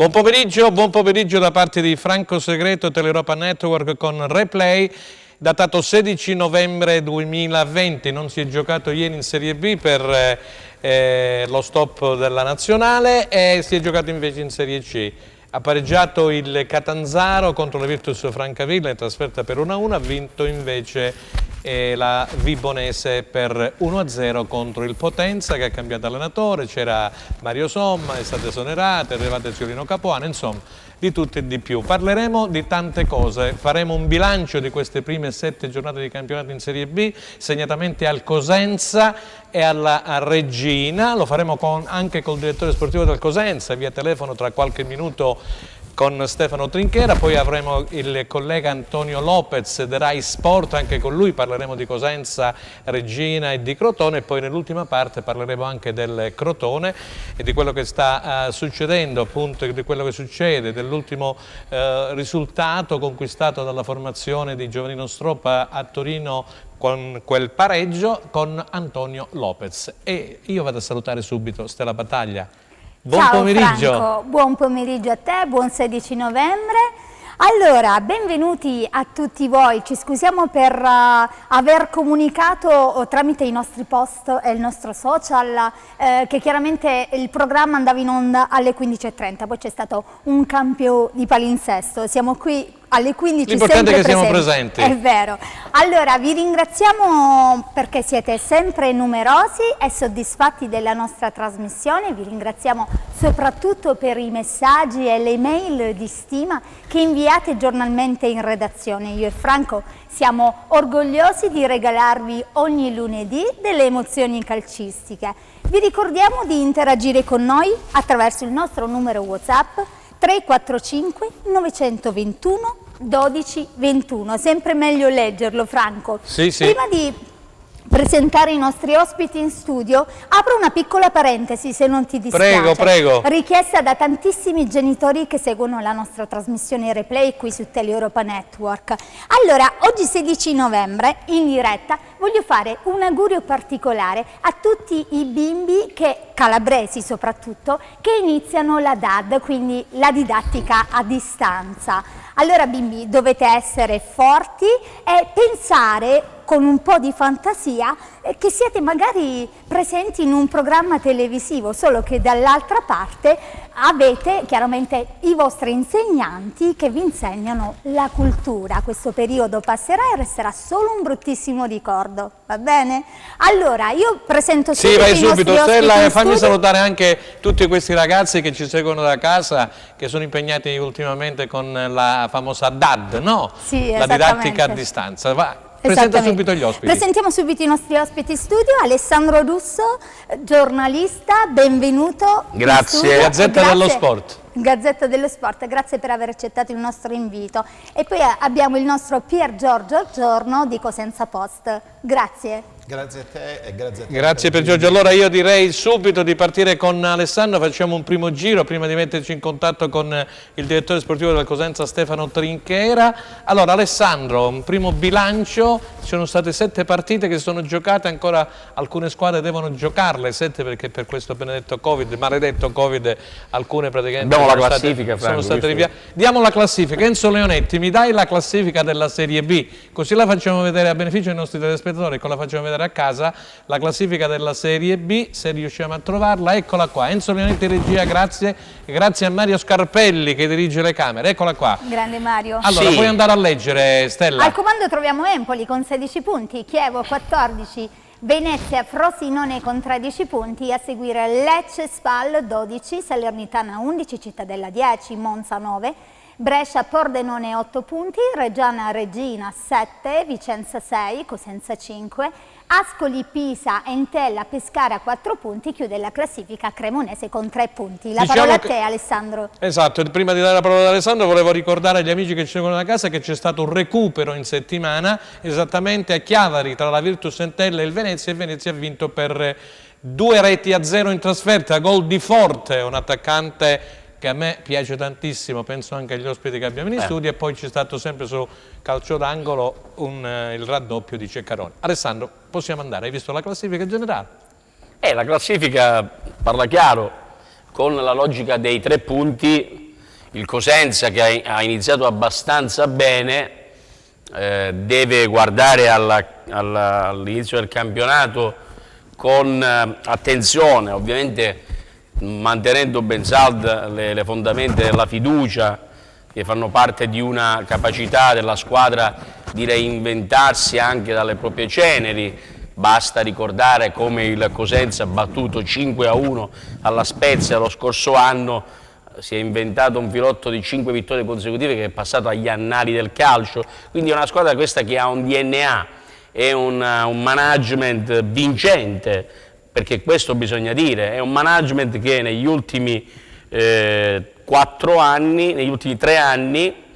Buon pomeriggio da parte di Franco Segreto, Teleuropa Network con replay, datato 16 novembre 2020. Non si è giocato ieri in Serie B per lo stop della nazionale e si è giocato invece in Serie C. Ha pareggiato il Catanzaro contro la Virtus Francavilla in trasferta per 1-1, ha vinto invece la Vibonese per 1-0 contro il Potenza, che ha cambiato allenatore. C'era Mario Somma, è stato esonerato, è arrivato Ciolino Capuano, insomma di tutto e di più. Parleremo di tante cose, faremo un bilancio di queste prime 7 giornate di campionato in Serie B, segnatamente al Cosenza e alla Reggina. Lo faremo anche col direttore sportivo del Cosenza, via telefono tra qualche minuto con Stefano Trinchera, poi avremo il collega Antonio Lopez da Rai Sport, anche con lui parleremo di Cosenza, Reggina e di Crotone, e poi nell'ultima parte parleremo anche del Crotone e di quello che sta succedendo, appunto di quello che succede, dell'ultimo risultato conquistato dalla formazione di Giovannino Stroppa a Torino con quel pareggio, con Antonio Lopez. E io vado a salutare subito Stella Battaglia. Buon Ciao pomeriggio. Franco, buon pomeriggio a te, buon 16 novembre. Allora, benvenuti a tutti voi, ci scusiamo per aver comunicato tramite i nostri post e il nostro social che chiaramente il programma andava in onda alle 15:30, poi c'è stato un cambio di palinsesto, siamo qui alle 15 l'importante è che siamo presenti. È vero. Allora, vi ringraziamo perché siete sempre numerosi e soddisfatti della nostra trasmissione, vi ringraziamo soprattutto per i messaggi e le mail di stima che inviate giornalmente in redazione. Io e Franco siamo orgogliosi di regalarvi ogni lunedì delle emozioni calcistiche. Vi ricordiamo di interagire con noi attraverso il nostro numero WhatsApp 345 921 12 21. Sempre meglio leggerlo, Franco. Sì. Prima di presentare i nostri ospiti in studio, apro una piccola parentesi se non ti dispiace. Prego. Richiesta da tantissimi genitori che seguono la nostra trasmissione replay qui su Teleuropa Network. Allora, oggi 16 novembre, in diretta, voglio fare un augurio particolare a tutti i bimbi, calabresi soprattutto, che iniziano la DAD, quindi la didattica a distanza. Allora bimbi, dovete essere forti e pensare con un po' di fantasia che siete magari presenti in un programma televisivo, solo che dall'altra parte avete chiaramente i vostri insegnanti che vi insegnano la cultura. Questo periodo passerà e resterà solo un bruttissimo ricordo, va bene? Allora, io presento subito vai i nostri subito, ospiti Stella, in fammi studio. salutare anche tutti questi ragazzi che ci seguono da casa, che sono impegnati ultimamente con la famosa DAD, no? Sì, la didattica a distanza. Va. Presenta subito gli ospiti. Presentiamo subito i nostri ospiti in studio. Alessandro Russo, giornalista, benvenuto. Grazie. Gazzetta dello Sport. Gazzetta dello Sport, grazie per aver accettato il nostro invito. E poi abbiamo il nostro Pier Giorgio Giorno di Cosenza Post. Grazie. Grazie a te e grazie a te. Grazie per Giorgio. Allora io direi subito di partire con Alessandro, facciamo un primo giro prima di metterci in contatto con il direttore sportivo del Cosenza Stefano Trinchera. Allora Alessandro, un primo bilancio, ci sono state 7 partite che sono giocate, ancora alcune squadre devono giocarle, 7 perché per questo benedetto Covid, maledetto Covid, alcune praticamente abbiamo la classifica, sono state rinviate. Diamo la classifica. Enzo Leonetti, mi dai la classifica della Serie B, così la facciamo vedere a beneficio dei nostri telespettatori, la facciamo vedere a casa, la classifica della Serie B, se riusciamo a trovarla, eccola qua. Enzo Leonetti regia, grazie a Mario Scarpelli che dirige le camere, eccola qua. Grande Mario. Allora, puoi andare a leggere, Stella. Al comando troviamo Empoli con 16 punti, Chievo 14, Venezia Frosinone con 13 punti, a seguire Lecce Spal 12, Salernitana 11, Cittadella 10, Monza 9, Brescia Pordenone 8 punti, Reggiana Regina 7, Vicenza 6, Cosenza 5, Ascoli Pisa, Entella Pescara 4 punti, chiude la classifica Cremonese con 3 punti. La parola a te Alessandro. Esatto, prima di dare la parola ad Alessandro volevo ricordare agli amici che ci seguono da casa che c'è stato un recupero in settimana esattamente a Chiavari tra la Virtus Entella e il Venezia, e Venezia ha vinto per 2-0 in trasferta, gol di Forte, un attaccante che a me piace tantissimo, penso anche agli ospiti che abbiamo in studio, e poi c'è stato sempre su calcio d'angolo il raddoppio di Ceccaroni. Alessandro, possiamo andare, hai visto la classifica generale? La classifica parla chiaro, con la logica dei 3 punti Il Cosenza, che ha iniziato abbastanza bene, deve guardare all'inizio del campionato con attenzione, ovviamente mantenendo ben salde le fondamenta della fiducia, che fanno parte di una capacità della squadra di reinventarsi anche dalle proprie ceneri. Basta ricordare come il Cosenza, battuto 5-1 alla Spezia lo scorso anno, si è inventato un filotto di 5 vittorie consecutive che è passato agli annali del calcio. Quindi è una squadra questa che ha un DNA e un management vincente, perché questo bisogna dire, è un management che negli ultimi 4 anni, negli ultimi 3 anni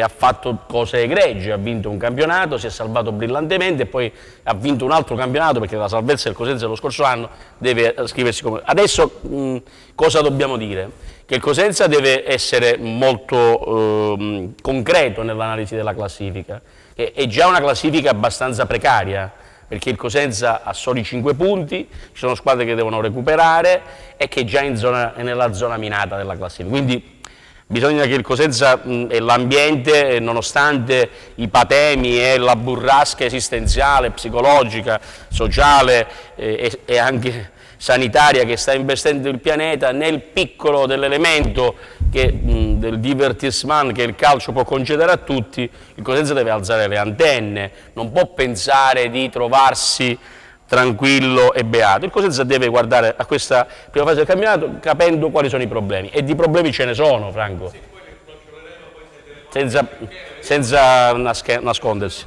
ha fatto cose egregie, ha vinto un campionato, si è salvato brillantemente e poi ha vinto un altro campionato, perché la salvezza del Cosenza dello scorso anno deve scriversi come... Adesso cosa dobbiamo dire? Che il Cosenza deve essere molto concreto nell'analisi della classifica, che è già una classifica abbastanza precaria, perché il Cosenza ha soli 5 punti, ci sono squadre che devono recuperare e che è già è nella zona minata della classifica. Quindi bisogna che il Cosenza e l'ambiente, nonostante i patemi e la burrasca esistenziale, psicologica, sociale e anche sanitaria che sta investendo il pianeta, nel piccolo dell'elemento del divertissement che il calcio può concedere a tutti, il Cosenza deve alzare le antenne, non può pensare di trovarsi tranquillo e beato. Il Cosenza deve guardare a questa prima fase del campionato capendo quali sono i problemi, e di problemi ce ne sono, Franco, senza nascondersi.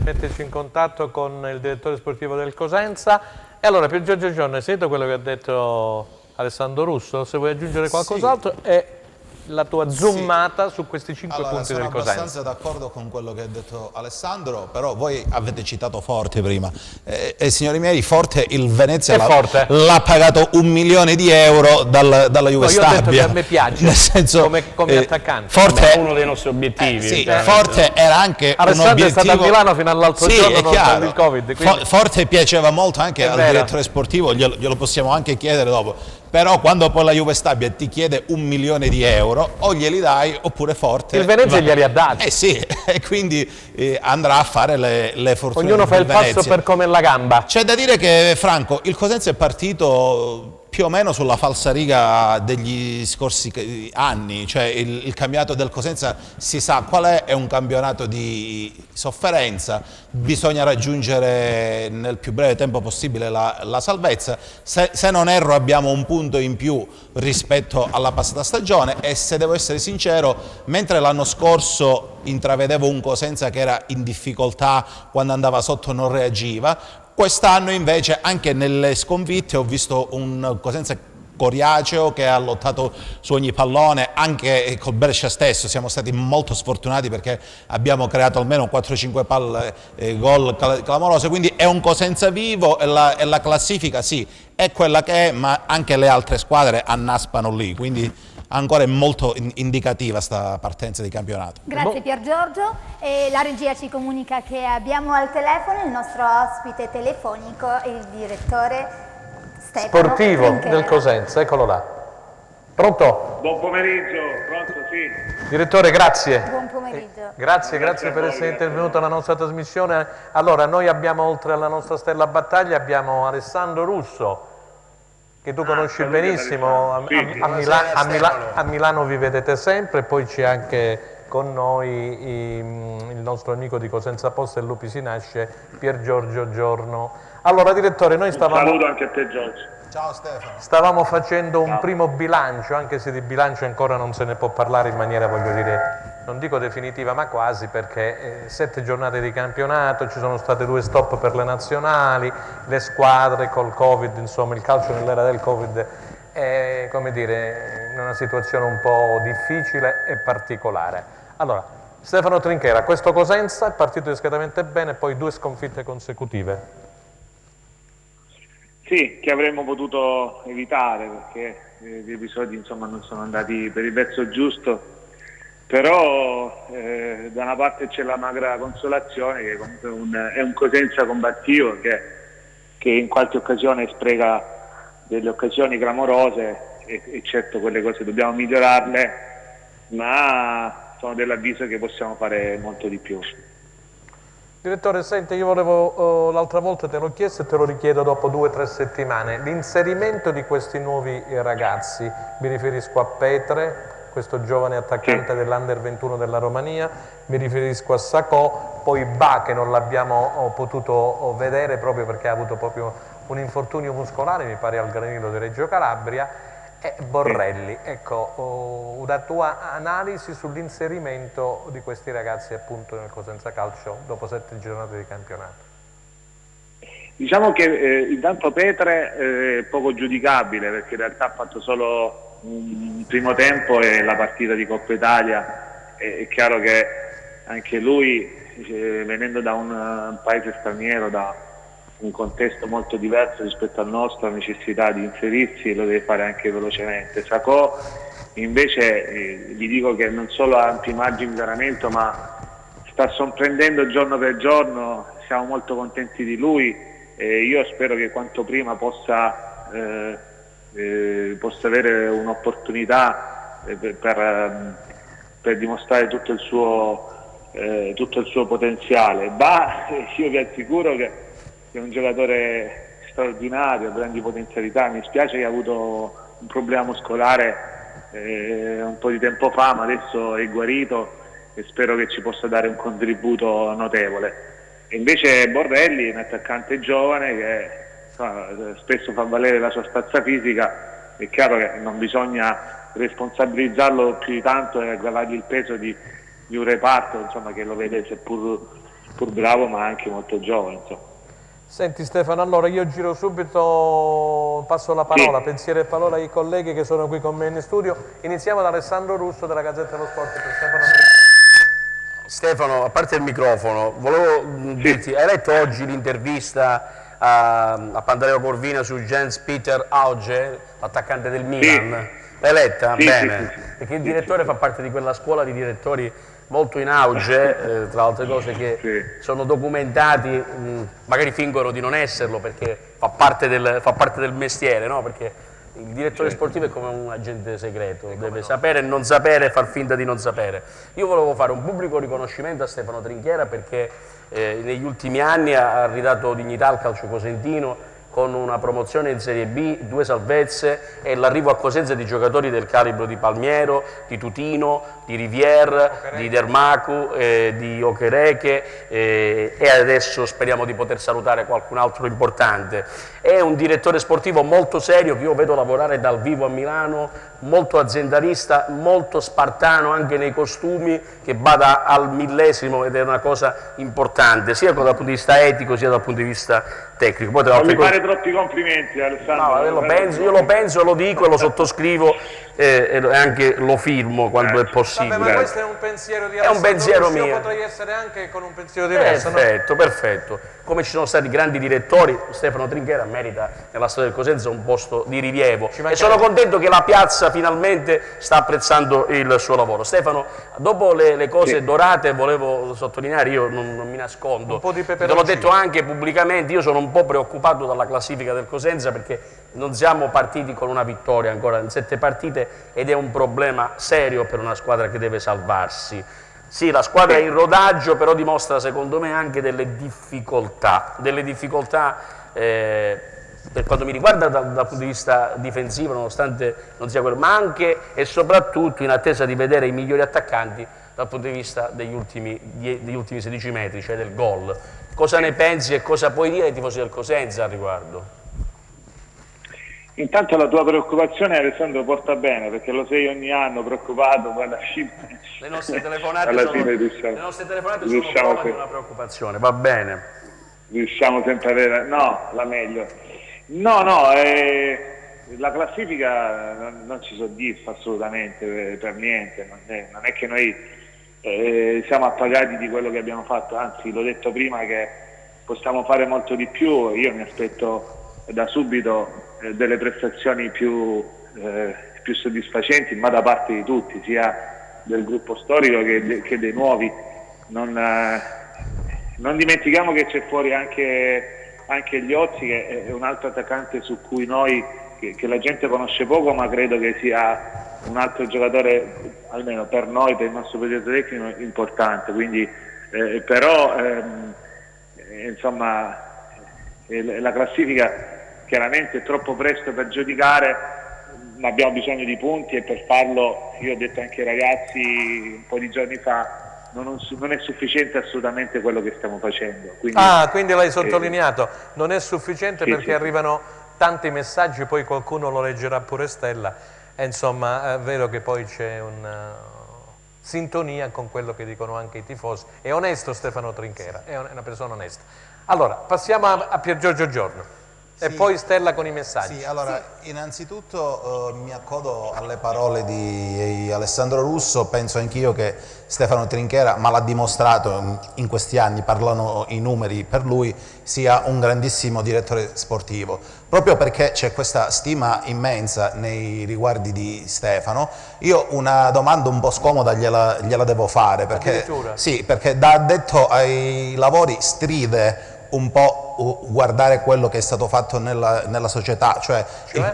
Metterci in contatto con il direttore sportivo del Cosenza. E allora, Pier Giorgio Giorno, hai sentito quello che ha detto Alessandro Russo? Se vuoi aggiungere qualcos'altro, è la tua zoomata su questi 5 punti del Cosenza. Sono abbastanza d'accordo con quello che ha detto Alessandro, però voi avete citato Forte prima. Signori miei, Forte, il Venezia l'ha pagato 1 milione di euro dalla Juve Stabia. Io ho detto che a me piace, nel senso, come attaccante. Forte è uno dei nostri obiettivi. Sì, Forte era anche Alessandro un obiettivo... è stato a Milano fino all'altro giorno nonostante il Covid. Quindi... Forte piaceva molto anche al direttore sportivo, glielo possiamo anche chiedere dopo. Però quando poi la Juve Stabia ti chiede 1 milione di euro, o glieli dai oppure Forte... Il Venezia glieli ha dati. Sì, e quindi andrà a fare le fortune. Ognuno fa il passo per come la gamba. C'è da dire che, Franco, il Cosenza è partito più o meno sulla falsariga degli scorsi anni, cioè il campionato del Cosenza si sa qual è un campionato di sofferenza, bisogna raggiungere nel più breve tempo possibile la salvezza. Se non erro abbiamo un punto in più rispetto alla passata stagione, e se devo essere sincero, mentre l'anno scorso intravedevo un Cosenza che era in difficoltà, quando andava sotto non reagiva, quest'anno invece anche nelle sconfitte ho visto un Cosenza coriaceo che ha lottato su ogni pallone. Anche col Brescia stesso siamo stati molto sfortunati perché abbiamo creato almeno 4-5 palle gol clamorose, quindi è un Cosenza vivo, e la classifica sì è quella che è, ma anche le altre squadre annaspano lì, quindi ancora è molto indicativa sta partenza di campionato. Grazie Pier Giorgio. La regia ci comunica che abbiamo al telefono il nostro ospite telefonico, il direttore Stefano sportivo Trinchera del Cosenza, eccolo là. Pronto? Buon pomeriggio, pronto? Sì. Direttore, grazie. Buon pomeriggio. Grazie per essere intervenuto alla nostra trasmissione. Allora, noi abbiamo, oltre alla nostra stella battaglia, abbiamo Alessandro Russo, che tu conosci benissimo, a Milano vi vedete sempre, poi c'è anche con noi il nostro amico di Cosenza Post e Lupi si nasce, Pier Giorgio Giorno. Allora direttore, noi saluto anche a te Giorgio. Ciao Stefano. Stavamo facendo un primo bilancio, anche se di bilancio ancora non se ne può parlare in maniera, voglio dire, non dico definitiva, ma quasi, perché 7 giornate di campionato, ci sono state 2 stop per le nazionali, le squadre col Covid, insomma il calcio nell'era del Covid è, come dire, in una situazione un po' difficile e particolare. Allora, Stefano Trinchera, questo Cosenza è partito discretamente bene, poi 2 sconfitte consecutive. Sì, che avremmo potuto evitare, perché gli episodi insomma non sono andati per il verso giusto, però da una parte c'è la magra consolazione che comunque è un Cosenza combattivo che in qualche occasione spreca delle occasioni clamorose, e certo quelle cose dobbiamo migliorarle, ma sono dell'avviso che possiamo fare molto di più. Direttore, senti, io volevo, l'altra volta te l'ho chiesto e te lo richiedo dopo 2 o 3 settimane, l'inserimento di questi nuovi ragazzi, mi riferisco a Petre, questo giovane attaccante dell'Under 21 della Romania, mi riferisco a Sacco, poi Ba che non l'abbiamo potuto vedere proprio perché ha avuto proprio un infortunio muscolare, mi pare al granito di Reggio Calabria, e Borrelli. Ecco, una tua analisi sull'inserimento di questi ragazzi appunto nel Cosenza Calcio dopo 7 giornate di campionato. Diciamo che intanto Petre è poco giudicabile perché in realtà ha fatto solo un primo tempo e la partita di Coppa Italia. È chiaro che anche lui, venendo da un paese straniero, da un contesto molto diverso rispetto al nostro, ha necessità di inserirsi e lo deve fare anche velocemente. Sacco invece gli dico che non solo ha ampi margini di miglioramento, ma sta sorprendendo giorno per giorno, siamo molto contenti di lui e io spero che quanto prima possa avere un'opportunità per dimostrare tutto il suo potenziale. Io vi assicuro che è un giocatore straordinario, ha grandi potenzialità, mi spiace che ha avuto un problema muscolare un po' di tempo fa, ma adesso è guarito e spero che ci possa dare un contributo notevole. E invece Borrelli è un attaccante giovane che spesso fa valere la sua stazza fisica, è chiaro che non bisogna responsabilizzarlo più di tanto e aggravargli il peso di un reparto insomma, che lo vede seppur bravo ma anche molto giovane. Insomma. Senti Stefano, allora io giro subito, passo la parola, sì. pensiero e parola ai colleghi che sono qui con me in studio. Iniziamo da Alessandro Russo della Gazzetta dello Sport per Stefano. Stefano, a parte il microfono, volevo dirti, hai letto oggi l'intervista a Pantaleo Corvina su Jens Peter Auge, l'attaccante del Milan? L'hai letta? Sì, bene, sì. perché il direttore fa parte di quella scuola di direttori molto in auge, tra altre cose che sono documentati, magari fingono di non esserlo perché fa parte del mestiere, no? Perché il direttore sportivo è come un agente segreto, deve sapere e non sapere e far finta di non sapere. Io volevo fare un pubblico riconoscimento a Stefano Trinchiera perché negli ultimi anni ha ridato dignità al calcio cosentino con una promozione in Serie B, 2 salvezze e l'arrivo a Cosenza di giocatori del calibro di Palmiero, di Tutino, di Rivière, di Dermacu, di Okereke e adesso speriamo di poter salutare qualcun altro importante. È un direttore sportivo molto serio che io vedo lavorare dal vivo a Milano, molto aziendalista, molto spartano anche nei costumi, che bada al millesimo ed è una cosa importante, sia dal punto di vista etico sia dal punto di vista tecnico. Poi non mi fare troppi complimenti Alessandro. No, io lo penso, lo dico e lo sottoscrivo e anche lo firmo quando è possibile. Vabbè, ma questo è un pensiero di Alessandro. È un pensiero mio. Io potrei essere anche con un pensiero diverso. Perfetto, no? Perfetto. Come ci sono stati grandi direttori, Stefano Trinchera merita nella storia del Cosenza un posto di rilievo e sono contento che la piazza finalmente sta apprezzando il suo lavoro. Stefano, dopo le cose dorate volevo sottolineare, io non mi nascondo, un po' di te l'ho detto anche pubblicamente, io sono un po' preoccupato dalla classifica del Cosenza perché non siamo partiti con una vittoria ancora in 7 partite ed è un problema serio per una squadra che deve salvarsi. Sì, la squadra è in rodaggio, però dimostra secondo me anche delle difficoltà per quanto mi riguarda dal punto di vista difensivo, nonostante non sia quello, ma anche e soprattutto in attesa di vedere i migliori attaccanti dal punto di vista degli ultimi 16 metri, cioè del gol. Cosa ne pensi e cosa puoi dire ai tifosi del Cosenza al riguardo? Intanto la tua preoccupazione Alessandro porta bene perché lo sei ogni anno preoccupato, poi alla fine le nostre telefonate sono prova di una preoccupazione, va bene. Riusciamo sempre a avere, la meglio. La classifica non ci soddisfa assolutamente, per niente, non è che noi siamo appagati di quello che abbiamo fatto, anzi l'ho detto prima che possiamo fare molto di più, io mi aspetto da subito delle prestazioni più soddisfacenti, ma da parte di tutti, sia del gruppo storico che dei nuovi. Non dimentichiamo che c'è fuori anche Gliozzi, che è un altro attaccante su cui noi che la gente conosce poco, ma credo che sia un altro giocatore, almeno per noi, per il nostro progetto tecnico, importante. Quindi, però insomma, la classifica chiaramente è troppo presto per giudicare, ma abbiamo bisogno di punti, e per farlo, io ho detto anche ai ragazzi un po' di giorni fa, non è sufficiente assolutamente quello che stiamo facendo. Quindi l'hai sottolineato, non è sufficiente, sì, perché sì, arrivano tanti messaggi, poi qualcuno lo leggerà pure Stella, e insomma è vero che poi c'è una sintonia con quello che dicono anche i tifosi. È onesto Stefano Trinchera, è una persona onesta. Allora, passiamo a Pier Giorgio Giorno. E poi Stella con i messaggi. Sì, allora, innanzitutto mi accodo alle parole di Alessandro Russo. Penso anch'io che Stefano Trinchera, ma l'ha dimostrato in questi anni, parlano i numeri per lui, sia un grandissimo direttore sportivo. Proprio perché c'è questa stima immensa nei riguardi di Stefano, io una domanda un po' scomoda gliela devo fare, perché, sì, perché da addetto ai lavori stride un po' guardare quello che è stato fatto nella società, cioè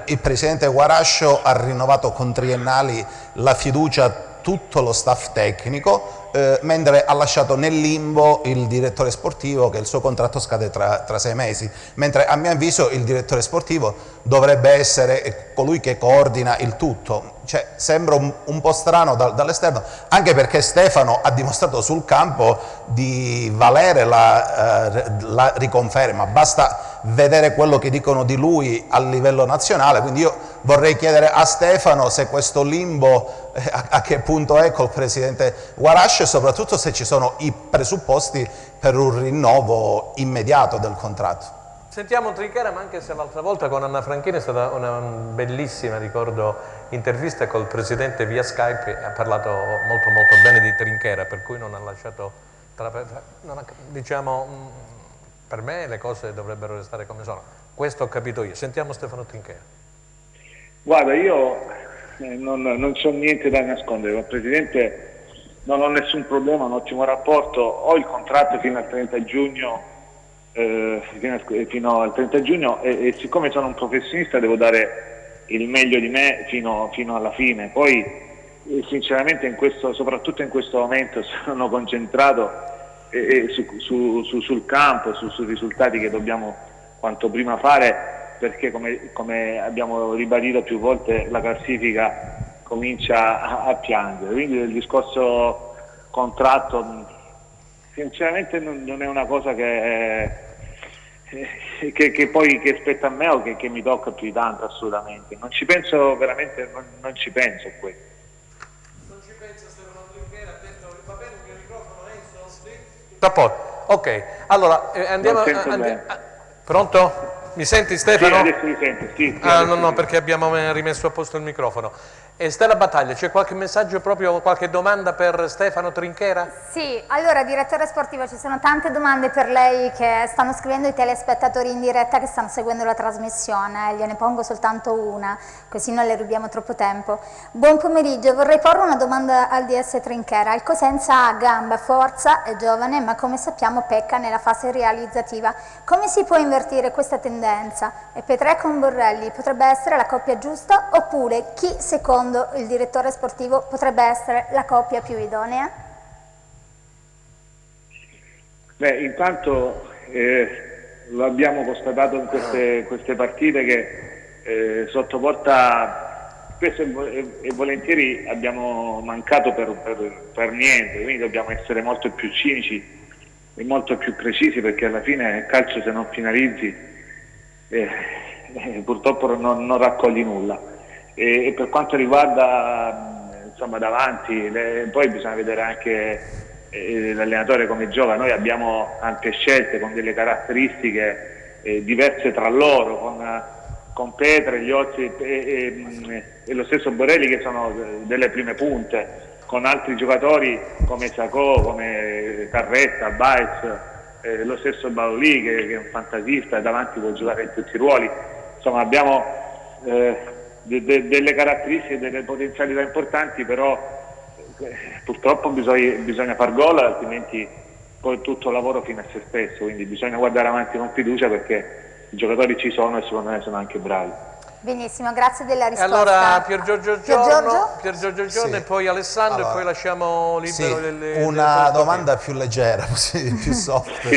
il presidente Guarascio ha rinnovato con triennali la fiducia a tutto lo staff tecnico, mentre ha lasciato nel limbo il direttore sportivo, che il suo contratto scade tra 6 mesi, mentre a mio avviso il direttore sportivo dovrebbe essere colui che coordina il tutto. Cioè, sembra un po' strano dall'esterno, anche perché Stefano ha dimostrato sul campo di valere la riconferma, basta vedere quello che dicono di lui a livello nazionale. Quindi io vorrei chiedere a Stefano se questo limbo a che punto è col presidente Guarascio, e soprattutto se ci sono i presupposti per un rinnovo immediato del contratto. Sentiamo Trinchera, ma anche se l'altra volta con Anna Franchini è stata una bellissima, ricordo, intervista col presidente via Skype, ha parlato molto bene di Trinchera, per cui non ha lasciato, diciamo, per me le cose dovrebbero restare come sono. Questo ho capito io. Sentiamo Stefano Trinchera. Guarda, io non c'ho niente da nascondere, con il presidente non ho nessun problema, un ottimo rapporto, ho il contratto fino al 30 giugno, fino al 30 giugno e siccome sono un professionista devo dare il meglio di me fino alla fine. Poi sinceramente soprattutto in questo momento sono concentrato sul campo, sui risultati che dobbiamo quanto prima fare, perché come abbiamo ribadito più volte la classifica comincia a piangere. Quindi il discorso contratto sinceramente non è una cosa che spetta a me o che mi tocca più di tanto, assolutamente. Non ci penso veramente, non ci penso a questo. Non ci pensa Stefano Trinchera, ha detto va bene il mio microfono, Enzo? Ok, allora andiamo. Pronto? Mi senti Stefano? Sì, adesso mi senti, sì. No, perché abbiamo rimesso a posto il microfono. E Stella Battaglia, c'è qualche messaggio, proprio qualche domanda per Stefano Trinchera? Sì, allora direttore sportivo, ci sono tante domande per lei che stanno scrivendo i telespettatori in diretta che stanno seguendo la trasmissione, gliene pongo soltanto una, così non le rubiamo troppo tempo. Buon pomeriggio, vorrei porre una domanda al DS Trinchera. Il Cosenza ha gamba, forza, è giovane, ma come sappiamo pecca nella fase realizzativa. Come si può invertire questa tendenza? E Petrè con Borrelli potrebbe essere la coppia giusta, oppure chi secondo il direttore sportivo potrebbe essere la coppia più idonea? Beh, intanto lo abbiamo constatato in queste partite che sotto porta spesso e volentieri abbiamo mancato per niente, quindi dobbiamo essere molto più cinici e molto più precisi, perché alla fine il calcio, se non finalizzi, purtroppo non raccogli nulla. E per quanto riguarda insomma davanti, poi bisogna vedere anche l'allenatore come gioca. Noi abbiamo tante scelte con delle caratteristiche diverse tra loro, con Petre, Liozzi e lo stesso Borrelli, che sono delle prime punte, con altri giocatori come Sacco, come Carretta, Baez, lo stesso Baolì che è un fantasista, davanti può giocare in tutti i ruoli. Insomma abbiamo delle caratteristiche, delle potenzialità importanti, però purtroppo bisogna far gol, altrimenti poi tutto lavoro fino a se stesso, quindi bisogna guardare avanti con fiducia, perché i giocatori ci sono e secondo me sono anche bravi. Benissimo, grazie della E risposta. allora Pier Giorgio Giorgio? Giorno Sì. e poi Alessandro, Allora, e poi lasciamo sì, libero delle una domanda più leggera, più soft.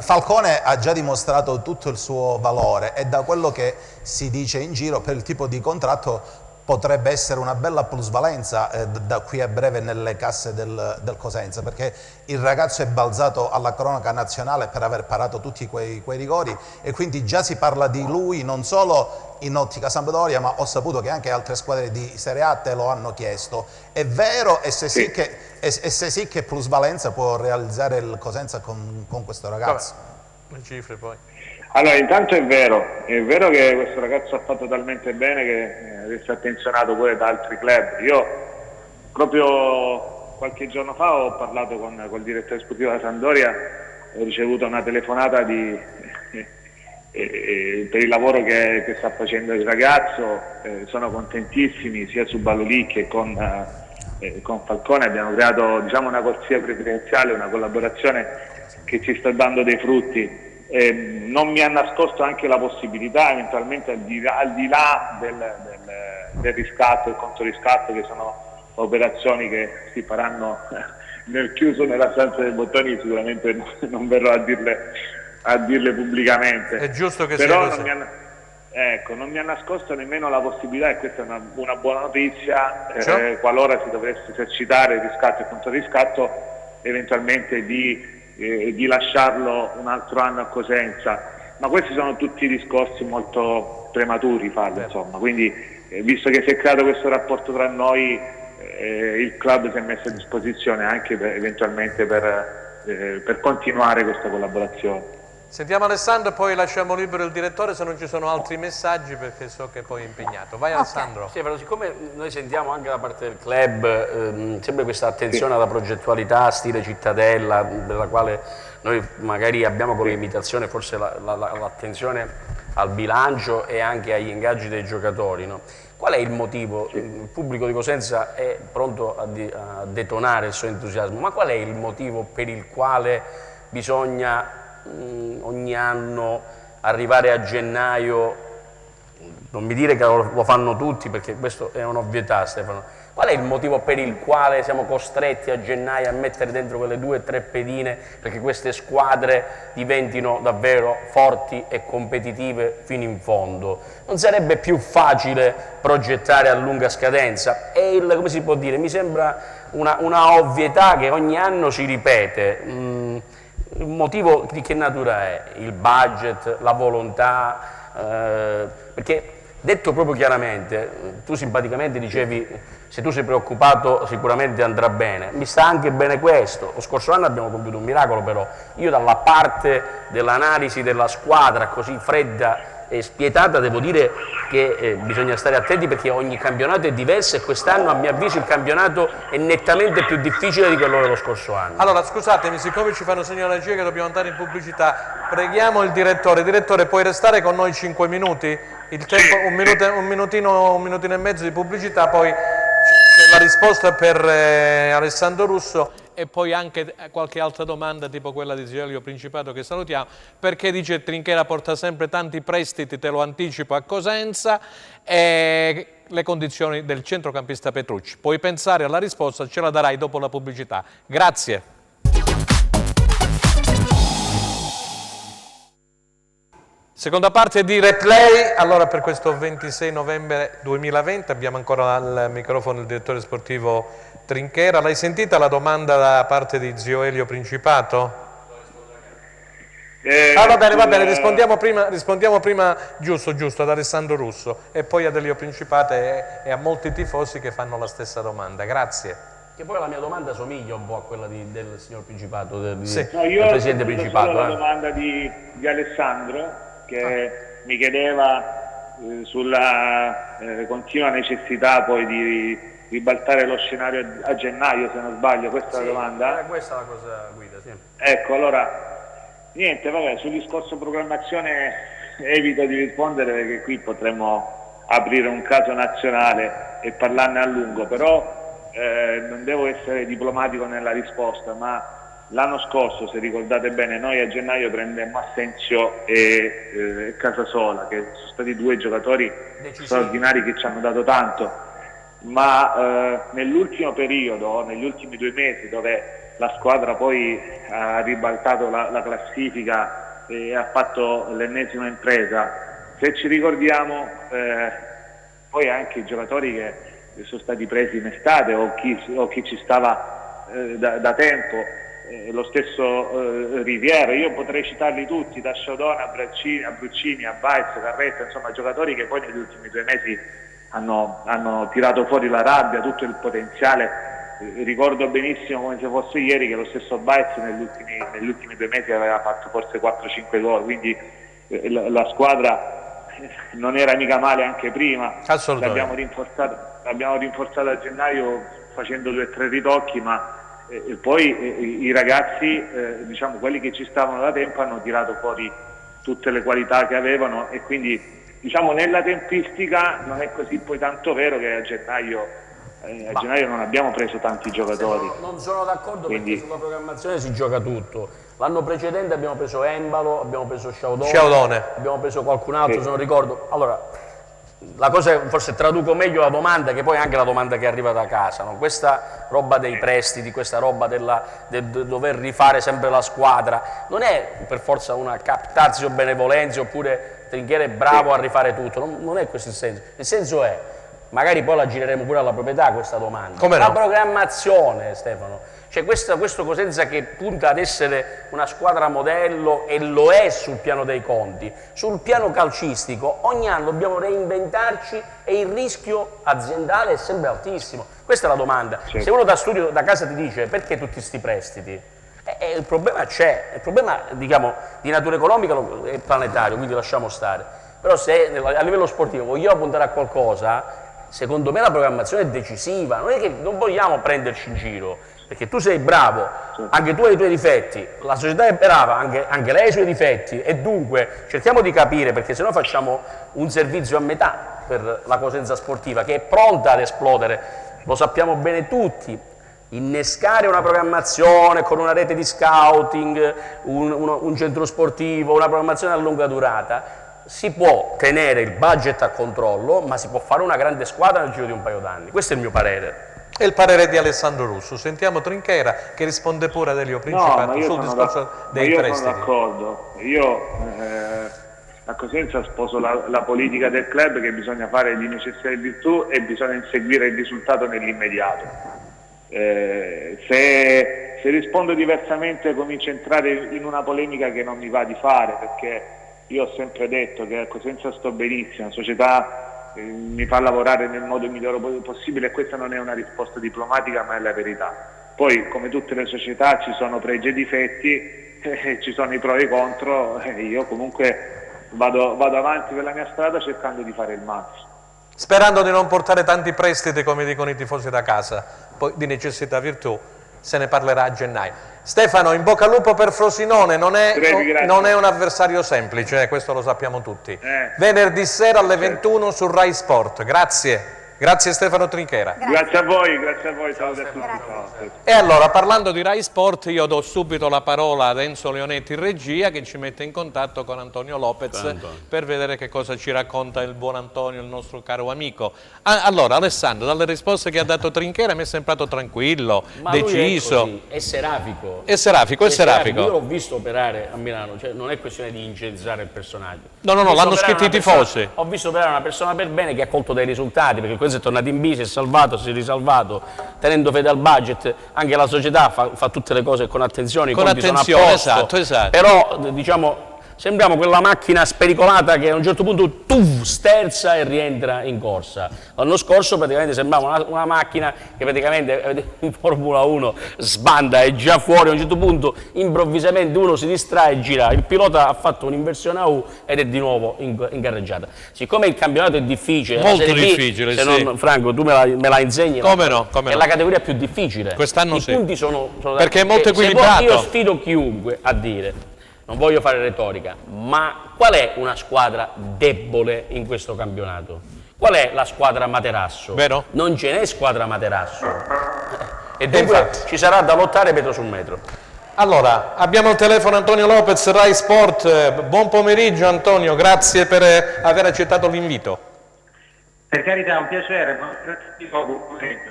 Falcone ha già dimostrato tutto il suo valore e da quello che si dice in giro per il tipo di contratto potrebbe essere una bella plusvalenza da qui a breve nelle casse del Cosenza, perché il ragazzo è balzato alla cronaca nazionale per aver parato tutti quei rigori e quindi già si parla di lui non solo in ottica Sampdoria, ma ho saputo che anche altre squadre di Serie A te lo hanno chiesto. È vero? E se sì, che plusvalenza può realizzare il Cosenza con questo ragazzo? le cifre poi. Allora, intanto è vero che questo ragazzo ha fatto talmente bene che adesso è attenzionato pure da altri club. Io proprio qualche giorno fa ho parlato col direttore sportivo della Sampdoria, ho ricevuto una telefonata per il lavoro che sta facendo il ragazzo, sono contentissimi sia su Balolì che con Falcone, abbiamo creato, diciamo, una corsia preferenziale, una collaborazione che ci sta dando dei frutti. Non mi ha nascosto anche la possibilità eventualmente al di là del riscatto e controriscatto, che sono operazioni che si faranno nel chiuso nella stanza dei bottoni, sicuramente non verrò a dirle pubblicamente. È giusto che però sia così. non mi ha nascosto nemmeno la possibilità, e questa è una buona notizia, Cioè? qualora si dovesse esercitare il riscatto e controriscatto, eventualmente di lasciarlo un altro anno a Cosenza, ma questi sono tutti discorsi molto prematuri farlo, insomma. Quindi visto che si è creato questo rapporto tra noi, il club si è messo a disposizione anche eventualmente per continuare questa collaborazione. Sentiamo Alessandro e poi lasciamo libero il direttore se non ci sono altri messaggi, perché so che poi è impegnato. Vai Alessandro. Sì, però siccome noi sentiamo anche da parte del club sempre questa attenzione alla progettualità stile cittadella, della quale noi magari abbiamo come imitazione forse l'attenzione al bilancio e anche agli ingaggi dei giocatori, no? Qual è il motivo? Il pubblico di Cosenza è pronto a detonare il suo entusiasmo, ma qual è il motivo per il quale bisogna ogni anno arrivare a gennaio? Non mi dire che lo fanno tutti, perché questo è un'ovvietà, Stefano. Qual è il motivo per il quale siamo costretti a gennaio a mettere dentro quelle 2 o 3 pedine perché queste squadre diventino davvero forti e competitive fino in fondo? Non sarebbe più facile progettare a lunga scadenza? Come si può dire? Mi sembra una ovvietà che ogni anno si ripete. Il motivo di che natura è? Il budget, la volontà? Perché detto proprio chiaramente, tu simpaticamente dicevi: se tu sei preoccupato sicuramente andrà bene. Mi sta anche bene questo. Lo scorso anno abbiamo compiuto un miracolo, però io dalla parte dell'analisi della squadra così fredda e spietata devo dire che bisogna stare attenti, perché ogni campionato è diverso e quest'anno a mio avviso il campionato è nettamente più difficile di quello dello scorso anno. Allora scusatemi, siccome ci fanno segno alla regia che dobbiamo andare in pubblicità, preghiamo il direttore. Direttore, puoi restare con noi 5 minuti? Il tempo, un minutino e mezzo di pubblicità, poi c'è la risposta per Alessandro Russo e poi anche qualche altra domanda tipo quella di Zio Elio Principato, che salutiamo, perché dice Trinchera porta sempre tanti prestiti, te lo anticipo, a Cosenza, e le condizioni del centrocampista Petrucci. Puoi pensare alla risposta, ce la darai dopo la pubblicità. Grazie. Seconda parte di Replay. Allora, per questo 26 novembre 2020 abbiamo ancora al microfono il direttore sportivo Trinchera. L'hai sentita la domanda da parte di Zio Elio Principato? Va bene, rispondiamo prima giusto ad Alessandro Russo e poi ad Elio Principato e a molti tifosi che fanno la stessa domanda. Grazie. Che poi la mia domanda somiglia un po' a quella del signor Principato, del io presidente Principato. La domanda di Alessandro, che mi chiedeva sulla continua necessità poi di ribaltare lo scenario a gennaio, se non sbaglio, questa è la domanda? Questa è la cosa guida, sì. Ecco, allora, niente, vabbè, sul discorso programmazione evito di rispondere, perché qui potremmo aprire un caso nazionale e parlarne a lungo, però non devo essere diplomatico nella risposta, ma l'anno scorso, se ricordate bene, noi a gennaio prendemmo Assensio e Casasola, che sono stati due giocatori straordinari che ci hanno dato tanto, ma nell'ultimo periodo, negli ultimi 2 mesi, dove la squadra poi ha ribaltato la classifica e ha fatto l'ennesima impresa, se ci ricordiamo, poi anche i giocatori che sono stati presi in estate o chi ci stava da tempo, lo stesso Riviera, io potrei citarli tutti, da Sciodona a Bruccini, a Baez, Carretta, insomma giocatori che poi negli ultimi 2 mesi hanno tirato fuori la rabbia, tutto il potenziale. Ricordo benissimo come se fosse ieri che lo stesso Baez negli ultimi 2 mesi aveva fatto forse 4-5 gol, quindi la squadra non era mica male anche prima. L'abbiamo rinforzata a gennaio facendo 2 o 3 ritocchi, ma poi i ragazzi, diciamo quelli che ci stavano da tempo, hanno tirato fuori tutte le qualità che avevano, e quindi diciamo nella tempistica non è così poi tanto vero che a gennaio non abbiamo preso tanti giocatori. Non sono d'accordo, perché sulla programmazione si gioca tutto. L'anno precedente abbiamo preso Embalo, abbiamo preso Sciaudone, abbiamo preso qualcun altro, se non ricordo. Allora, la cosa, forse traduco meglio la domanda, che poi è anche la domanda che arriva da casa, no? Questa roba dei prestiti, questa roba del dover rifare sempre la squadra, non è per forza una captatio benevolenza, oppure Trinchiere è bravo a rifare tutto, non è questo il senso. Il senso è, magari poi la gireremo pure alla proprietà questa domanda. Come no? La programmazione, Stefano. Cioè questo Cosenza che punta ad essere una squadra modello, e lo è sul piano dei conti, sul piano calcistico ogni anno dobbiamo reinventarci e il rischio aziendale è sempre altissimo. Questa è la domanda. Certo. Se uno da casa ti dice perché tutti sti prestiti, il problema c'è, il problema diciamo di natura economica è planetario, quindi lasciamo stare. Però se a livello sportivo vogliamo puntare a qualcosa, secondo me la programmazione è decisiva, non è che non vogliamo prenderci in giro, perché tu sei bravo, anche tu hai i tuoi difetti, la società è brava, anche lei ha i suoi difetti, e dunque cerchiamo di capire, perché sennò facciamo un servizio a metà per la Cosenza sportiva, che è pronta ad esplodere, lo sappiamo bene tutti. Innescare una programmazione con una rete di scouting, un centro sportivo, una programmazione a lunga durata, si può tenere il budget a controllo, ma si può fare una grande squadra nel giro di un paio d'anni. Questo è il mio parere. È il parere di Alessandro Russo. Sentiamo Trinchera che risponde pure ad Elio Principato sul discorso dei prestiti. Io sono d'accordo. Io a Cosenza sposo la politica del club, che bisogna fare di necessità e virtù e bisogna inseguire il risultato nell'immediato. Se rispondo diversamente comincio a entrare in una polemica che non mi va di fare, perché io ho sempre detto che a Cosenza sto benissimo, la società mi fa lavorare nel modo migliore possibile, e questa non è una risposta diplomatica, ma è la verità. Poi, come tutte le società, ci sono pregi e difetti, ci sono i pro e i contro, io comunque vado avanti per la mia strada cercando di fare il massimo. Sperando di non portare tanti prestiti, come dicono i tifosi da casa, poi di necessità virtù se ne parlerà a gennaio. Stefano, in bocca al lupo per Frosinone, non è un avversario semplice, questo lo sappiamo tutti. Venerdì sera alle 21 su Rai Sport. Grazie. Grazie Stefano Trinchera. Grazie a voi, salve a tutti. E allora, parlando di Rai Sport, io do subito la parola ad Enzo Leonetti in regia, che ci mette in contatto con Antonio Lopez per vedere che cosa ci racconta il buon Antonio, il nostro caro amico. Allora, Alessandro, dalle risposte che ha dato Trinchera mi è sembrato tranquillo, deciso. È serafico. È serafico. Io l'ho visto operare a Milano, cioè non è questione di incendiare il personaggio. No, l'hanno scritto i tifosi. Ho visto operare una persona per bene che ha colto dei risultati, perché questo è tornato in B, si è salvato, si è risalvato, tenendo fede al budget. Anche la società fa tutte le cose con attenzione, i conti sono a posto. Esatto. Però diciamo sembriamo quella macchina spericolata che a un certo punto sterza e rientra in corsa. L'anno scorso praticamente sembrava una macchina che praticamente in Formula 1 sbanda, è già fuori, a un certo punto improvvisamente uno si distrae e gira, il pilota ha fatto un'inversione a U ed è di nuovo in carreggiata. Siccome il campionato è difficile, molto difficile, se non, Franco, tu me la insegni, come no? È la categoria più difficile. Quest'anno i punti sono perché è molto equilibrato. Io sfido chiunque a dire, non voglio fare retorica, ma qual è una squadra debole in questo campionato? Qual è la squadra Materasso? Vero? Non ce n'è squadra Materasso. E dunque ci sarà da lottare metro su metro. Allora, abbiamo al telefono Antonio Lopez, Rai Sport. Buon pomeriggio Antonio, grazie per aver accettato l'invito. Per carità, è un piacere, buon pomeriggio.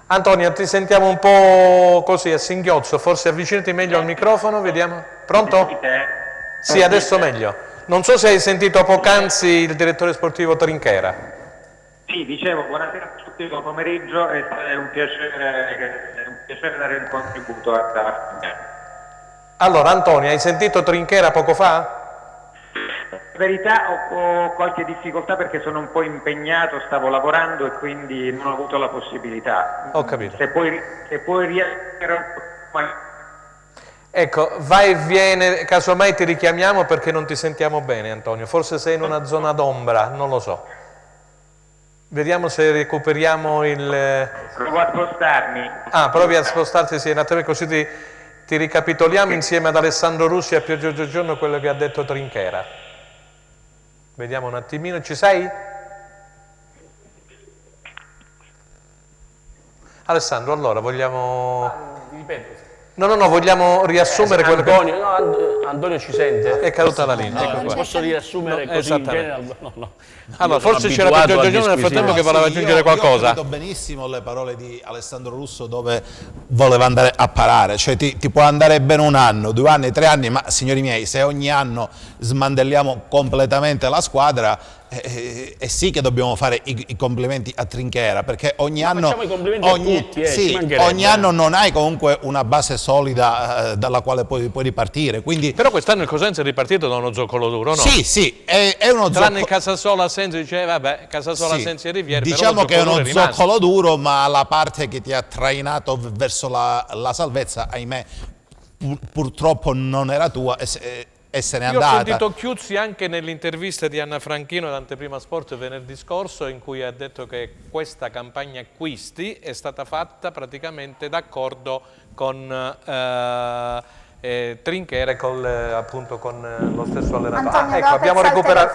Antonio, ti sentiamo un po' così a singhiozzo, forse avvicinati meglio al microfono, vediamo. Pronto? Sì, adesso meglio. Non so se hai sentito poc'anzi il direttore sportivo Trinchera. Sì, dicevo, buonasera a tutti, buon pomeriggio, è un piacere dare un contributo a Allora Antonio, hai sentito Trinchera poco fa? In verità ho qualche difficoltà perché sono un po' impegnato, stavo lavorando e quindi non ho avuto la possibilità. Ho capito. Se poi riesco... Ecco, vai e viene, casomai ti richiamiamo perché non ti sentiamo bene Antonio, forse sei in una zona d'ombra, non lo so. Vediamo se recuperiamo il... Provo a spostarmi. Ah, provi a spostarti, sì, un attimo, così ti ricapitoliamo insieme ad Alessandro Russi e a Pier Giorgio Giorno quello che ha detto Trinchera. Vediamo un attimino, ci sei? Alessandro, allora vogliamo... Ripeto. No, vogliamo riassumere quello che... Antonio ci sente. È caduta la linea, ecco qua. Posso riassumere così in genere? No. Allora, forse c'era Pier Giorgio Giorno nel frattempo che voleva aggiungere qualcosa. Io ho capito benissimo le parole di Alessandro Russo dove voleva andare a parare, cioè ti può andare bene 1 anno, 2 anni, 3 anni, ma signori miei, se ogni anno smantelliamo completamente la squadra, sì che dobbiamo fare i complimenti a Trinchera, perché ogni anno, facciamo i complimenti a tutti, sì, ogni anno non hai comunque una base solida dalla quale puoi ripartire. Quindi... Però quest'anno il Cosenza è ripartito da uno zoccolo duro, no? Sì, è uno zoccolo... Tranne Casasola, Sensi, dice vabbè, Casasola, Sensi e Riviere, diciamo che è uno rimasto. zoccolo duro, ma la parte che ti ha trainato verso la salvezza, ahimè, purtroppo non era tua e se n'è andata. Io ho sentito Chiuzzi anche nell'intervista di Anna Franchino ad Anteprima Sport venerdì scorso, in cui ha detto che questa campagna acquisti è stata fatta praticamente d'accordo con Trinchera e appunto con lo stesso allenatore. Antonio Ecco, Lopez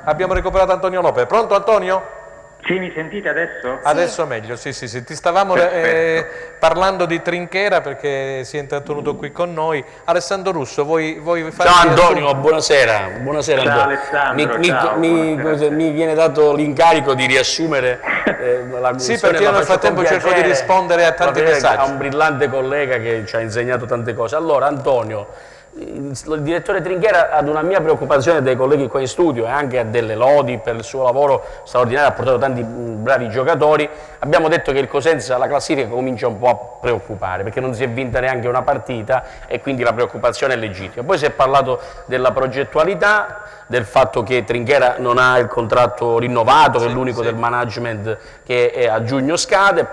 abbiamo recuperato Antonio Lopez. Pronto Antonio? Sì, mi sentite adesso? Adesso meglio, sì. Ti stavamo parlando di Trinchera perché si è intrattenuto qui con noi. Alessandro Russo, vuoi fare... Ciao Antonio, buonasera. Buonasera Ciao Antonio. Alessandro, Mi viene dato l'incarico di riassumere la Sì, perché io nel frattempo cerco di rispondere a tanti messaggi. A un brillante collega che ci ha insegnato tante cose. Allora Antonio, il direttore Trinchera, ad una mia preoccupazione dei colleghi qua in studio e anche a delle lodi per il suo lavoro straordinario, ha portato tanti bravi giocatori, abbiamo detto che il Cosenza, la classifica comincia un po' a preoccupare perché non si è vinta neanche una partita e quindi la preoccupazione è legittima. Poi si è parlato della progettualità, del fatto che Trinchera non ha il contratto rinnovato, che è l'unico del management che a giugno scade,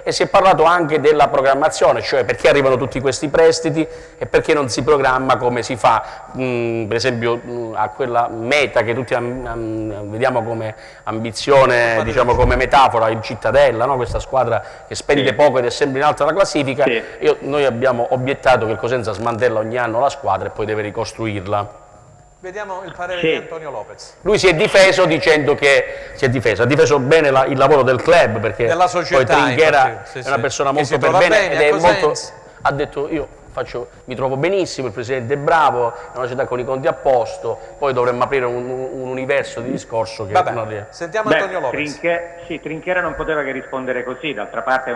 e si è parlato anche della programmazione, cioè perché arrivano tutti questi prestiti e perché non si programma come si fa, per esempio a quella meta che tutti vediamo come ambizione, diciamo come metafora, il Cittadella, no? Questa squadra che spende poco ed è sempre in alto alla classifica. Noi abbiamo obiettato che il Cosenza smantella ogni anno la squadra e poi deve ricostruirla. Vediamo il parere di Antonio Lopez. Lui si è difeso dicendo che ha difeso bene il lavoro del club, perché della società, poi Trinchera infatti, è una persona molto per bene ed è molto, ha detto mi trovo benissimo, il presidente è bravo, è una società con i conti a posto, poi dovremmo aprire un universo di discorso che non riesce. Sentiamo Antonio Lopez. Trinchera non poteva che rispondere così, d'altra parte è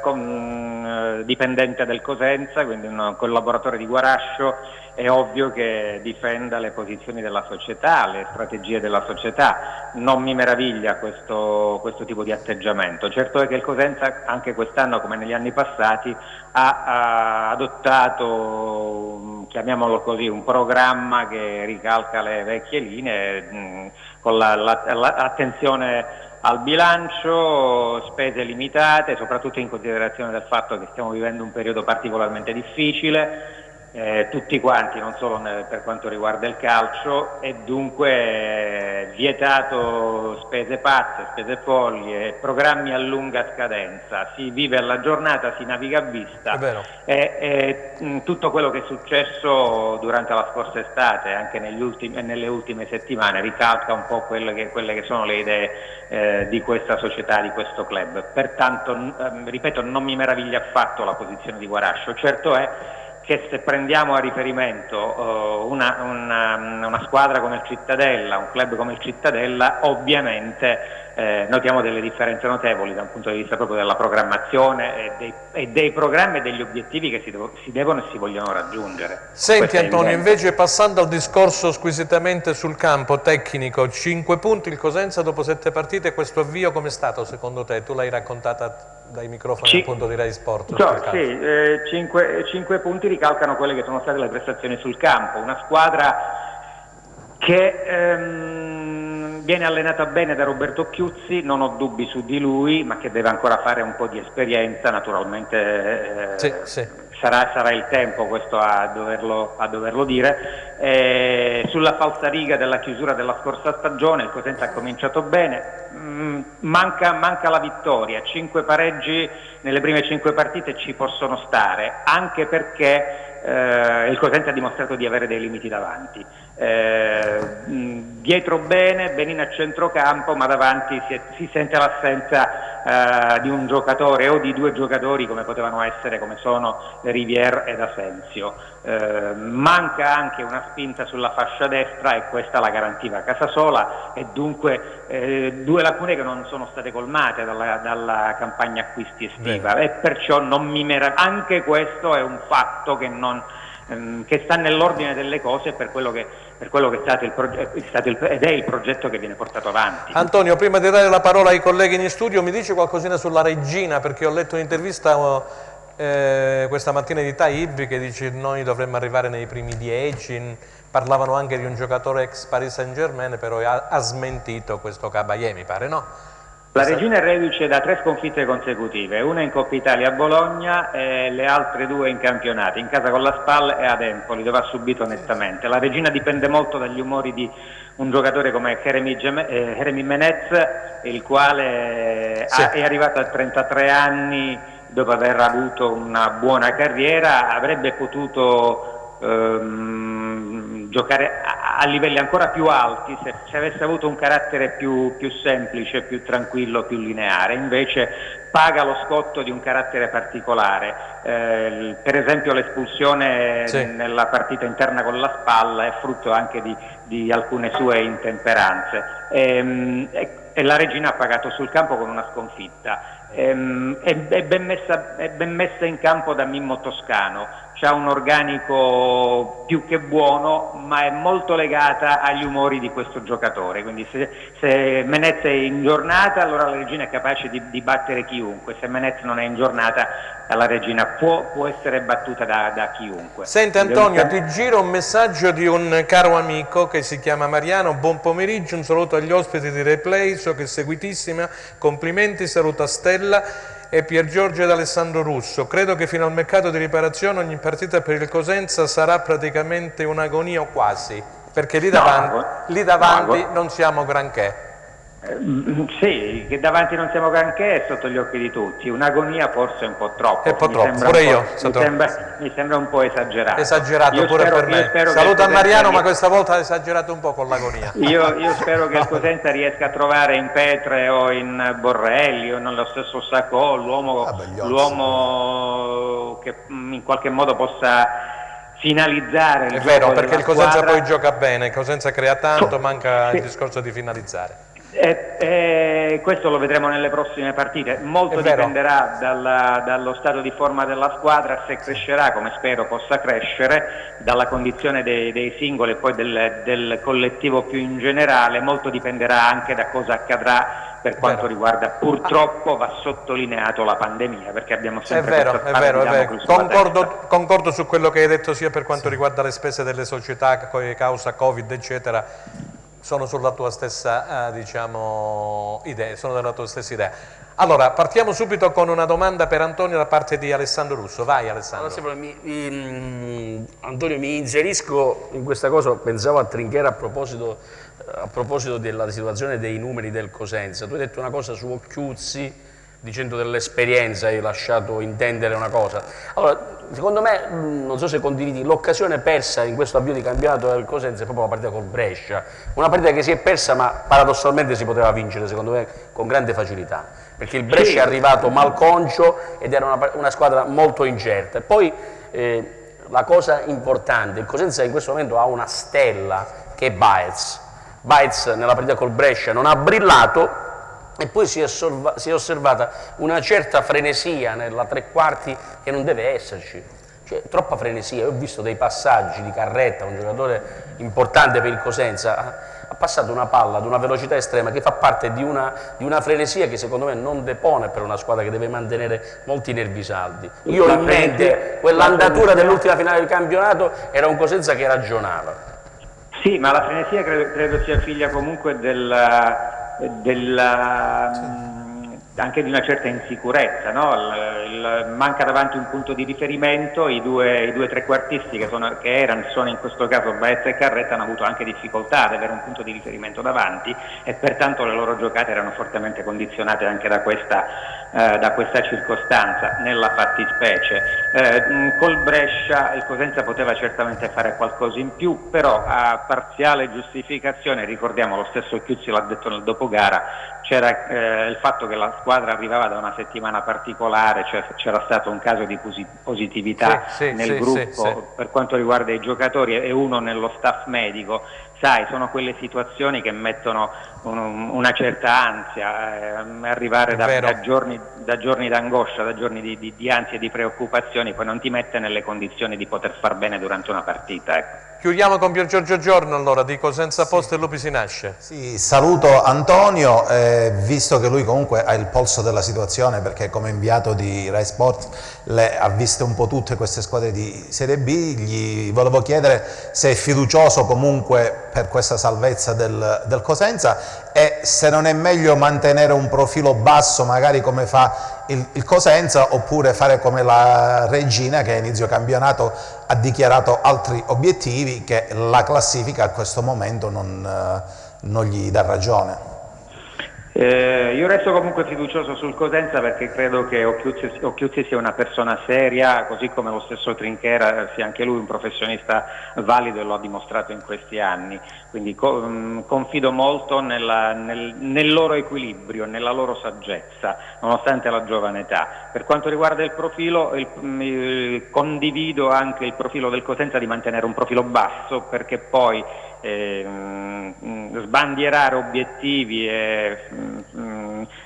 un dipendente del Cosenza, quindi un collaboratore di Guarascio, è ovvio che difenda le posizioni della società, le strategie della società. Non mi meraviglia questo tipo di atteggiamento. Certo è che il Cosenza anche quest'anno, come negli anni passati, ha adottato, chiamiamolo così, un programma che ricalca le vecchie linee con l'attenzione al bilancio, spese limitate, soprattutto in considerazione del fatto che stiamo vivendo un periodo particolarmente difficile. tutti quanti, non solo per quanto riguarda il calcio, e dunque vietato spese pazze, spese folli, programmi a lunga scadenza, si vive alla giornata, si naviga a vista, e tutto quello che è successo durante la scorsa estate, anche nelle ultime settimane, ricalca un po' quelle che sono le idee di questa società, di questo club. Pertanto, ripeto, non mi meraviglia affatto la posizione di Guarascio. Certo è che se prendiamo a riferimento una squadra come il Cittadella, un club come il Cittadella, ovviamente notiamo delle differenze notevoli da un punto di vista proprio della programmazione e dei programmi e degli obiettivi che si devono e si vogliono raggiungere. Senti Antonio, invece passando al discorso squisitamente sul campo tecnico, 5 punti il Cosenza dopo 7 partite, questo avvio com'è stato secondo te? Tu l'hai raccontata dai microfoni appunto di Rai Sport. Sì, 5 punti ricalcano quelle che sono state le prestazioni sul campo, una squadra che viene allenata bene da Roberto Chiuzzi, non ho dubbi su di lui, ma che deve ancora fare un po' di esperienza, naturalmente sarà il tempo questo a doverlo dire. Sulla falsariga della chiusura della scorsa stagione il Cosenza ha cominciato bene, manca la vittoria, 5 pareggi nelle prime 5 partite ci possono stare, anche perché il Cosenza ha dimostrato di avere dei limiti davanti. Dietro Benino a centrocampo, ma davanti si sente l'assenza di un giocatore o di 2 giocatori come potevano essere, come sono Rivière ed Asensio. Manca anche una spinta sulla fascia destra, e questa la garantiva Casasola, e dunque 2 lacune che non sono state colmate dalla campagna acquisti estiva. E perciò non mi anche questo è un fatto che sta nell'ordine delle cose per quello che è stato ed è il progetto che viene portato avanti. Antonio, prima di dare la parola ai colleghi in studio, mi dici qualcosina sulla Regina, perché ho letto un'intervista questa mattina di Taib che dice noi dovremmo arrivare nei primi 10, parlavano anche di un giocatore ex Paris Saint-Germain, però ha smentito questo Caballé, mi pare, no? La Regina è reduce da 3 sconfitte consecutive, una in Coppa Italia a Bologna e le altre 2 in campionato, in casa con la SPAL e ad Empoli, dove ha subito nettamente. La Regina dipende molto dagli umori di un giocatore come Jeremy Menez, il quale è arrivato a 33 anni dopo aver avuto una buona carriera, avrebbe potuto giocare a livelli ancora più alti se avesse avuto un carattere più semplice, più tranquillo, più lineare. Invece paga lo scotto di un carattere particolare, per esempio l'espulsione nella partita interna con la SPAL è frutto anche di alcune sue intemperanze, e la Regina ha pagato sul campo con una sconfitta. È ben messa in campo da Mimmo Toscano, c'ha un organico più che buono, ma è molto legata agli umori di questo giocatore, quindi se Menez è in giornata allora la Regina è capace di battere chiunque, se Menez non è in giornata la Regina può essere battuta da chiunque. Senti Antonio, ti giro un messaggio di un caro amico che si chiama Mariano. Buon pomeriggio, un saluto agli ospiti di Replay, so che è seguitissima, complimenti, saluta Stella e Pier Giorgio ed Alessandro Russo. Credo che fino al mercato di riparazione ogni partita per il Cosenza sarà praticamente un'agonia o quasi, perché lì davanti non siamo granché. Sì, che davanti non siamo granché è sotto gli occhi di tutti, un'agonia forse è un po' troppo. È un po' troppo, pure io. Mi sembra un po' esagerato. Esagerato pure per me. Saluta Mariano, ma questa volta ha esagerato un po' con l'agonia. Io spero che il Cosenza riesca a trovare in Petre o in Borrelli o nello stesso Sacco l'uomo che in qualche modo possa finalizzare il gioco. È vero, perché il Cosenza squadra. poi gioca bene, il Cosenza crea tanto, manca il discorso di finalizzare. Questo lo vedremo nelle prossime partite, molto dipenderà dallo stato di forma della squadra, se crescerà, come spero possa crescere, dalla condizione dei singoli e poi del collettivo più in generale, molto dipenderà anche da cosa accadrà per quanto riguarda, purtroppo va sottolineato, la pandemia, perché abbiamo sempre è vero. Concordo su quello che hai detto sia per quanto riguarda le spese delle società causa Covid eccetera. sono sulla tua stessa, diciamo, idea, sono della tua stessa idea. Allora, partiamo subito con una domanda per Antonio da parte di Alessandro Russo. Vai Alessandro. Allora, Antonio, mi inserisco in questa cosa, pensavo a Trinchera a proposito della situazione dei numeri del Cosenza. Tu hai detto una cosa su Occhiuzzi, dicendo dell'esperienza, hai lasciato intendere una cosa. Allora, secondo me, non so se condividi, l'occasione persa in questo avvio di campionato del Cosenza è proprio la partita col Brescia, una partita che si è persa ma paradossalmente si poteva vincere, secondo me, con grande facilità, perché il Brescia è arrivato malconcio ed era una squadra molto incerta. E poi la cosa importante, il Cosenza in questo momento ha una stella che è Baez. Baez nella partita col Brescia non ha brillato, e poi si è osservata una certa frenesia nella tre quarti che non deve esserci, cioè troppa frenesia. Io ho visto dei passaggi di Carretta, un giocatore importante per il Cosenza, ha passato una palla ad una velocità estrema che fa parte di una frenesia che secondo me non depone per una squadra che deve mantenere molti nervi saldi. Io ho in mente quell'andatura dell'ultima finale del campionato, era un Cosenza che ragionava. Sì, ma la frenesia credo sia figlia comunque anche di una certa insicurezza, no? Manca davanti un punto di riferimento, i due trequartisti che sono in questo caso Baez e Carretta hanno avuto anche difficoltà ad avere un punto di riferimento davanti e pertanto le loro giocate erano fortemente condizionate anche da questa circostanza nella fattispecie. Col Brescia il Cosenza poteva certamente fare qualcosa in più, però a parziale giustificazione, ricordiamo, lo stesso Occhiuzzi l'ha detto nel dopogara, c'era il fatto che la squadra arrivava da una settimana particolare, cioè c'era stato un caso di positività nel gruppo per quanto riguarda i giocatori e uno nello staff medico. Sai, sono quelle situazioni che mettono una certa ansia, arrivare da giorni d'angoscia, da giorni di ansia e di preoccupazioni, poi non ti mette nelle condizioni di poter far bene durante una partita. Ecco. Chiudiamo con Pier Giorgio Giorno, allora, di Cosenza Post e Lupi si nasce. Sì, saluto Antonio, visto che lui comunque ha il polso della situazione, perché come inviato di Rai Sport ha viste un po' tutte queste squadre di Serie B, gli volevo chiedere se è fiducioso comunque per questa salvezza del Cosenza e se non è meglio mantenere un profilo basso, magari come fa il Cosenza, oppure fare come la Regina che a inizio campionato ha dichiarato altri obiettivi che la classifica a questo momento non gli dà ragione. Io resto comunque fiducioso sul Cosenza perché credo che Occhiuzzi sia una persona seria, così come lo stesso Trinchera sia anche lui un professionista valido e lo ha dimostrato in questi anni, quindi confido molto nel loro equilibrio, nella loro saggezza, nonostante la giovane età. Per quanto riguarda il profilo, condivido anche il profilo del Cosenza di mantenere un profilo basso, perché poi sbandierare obiettivi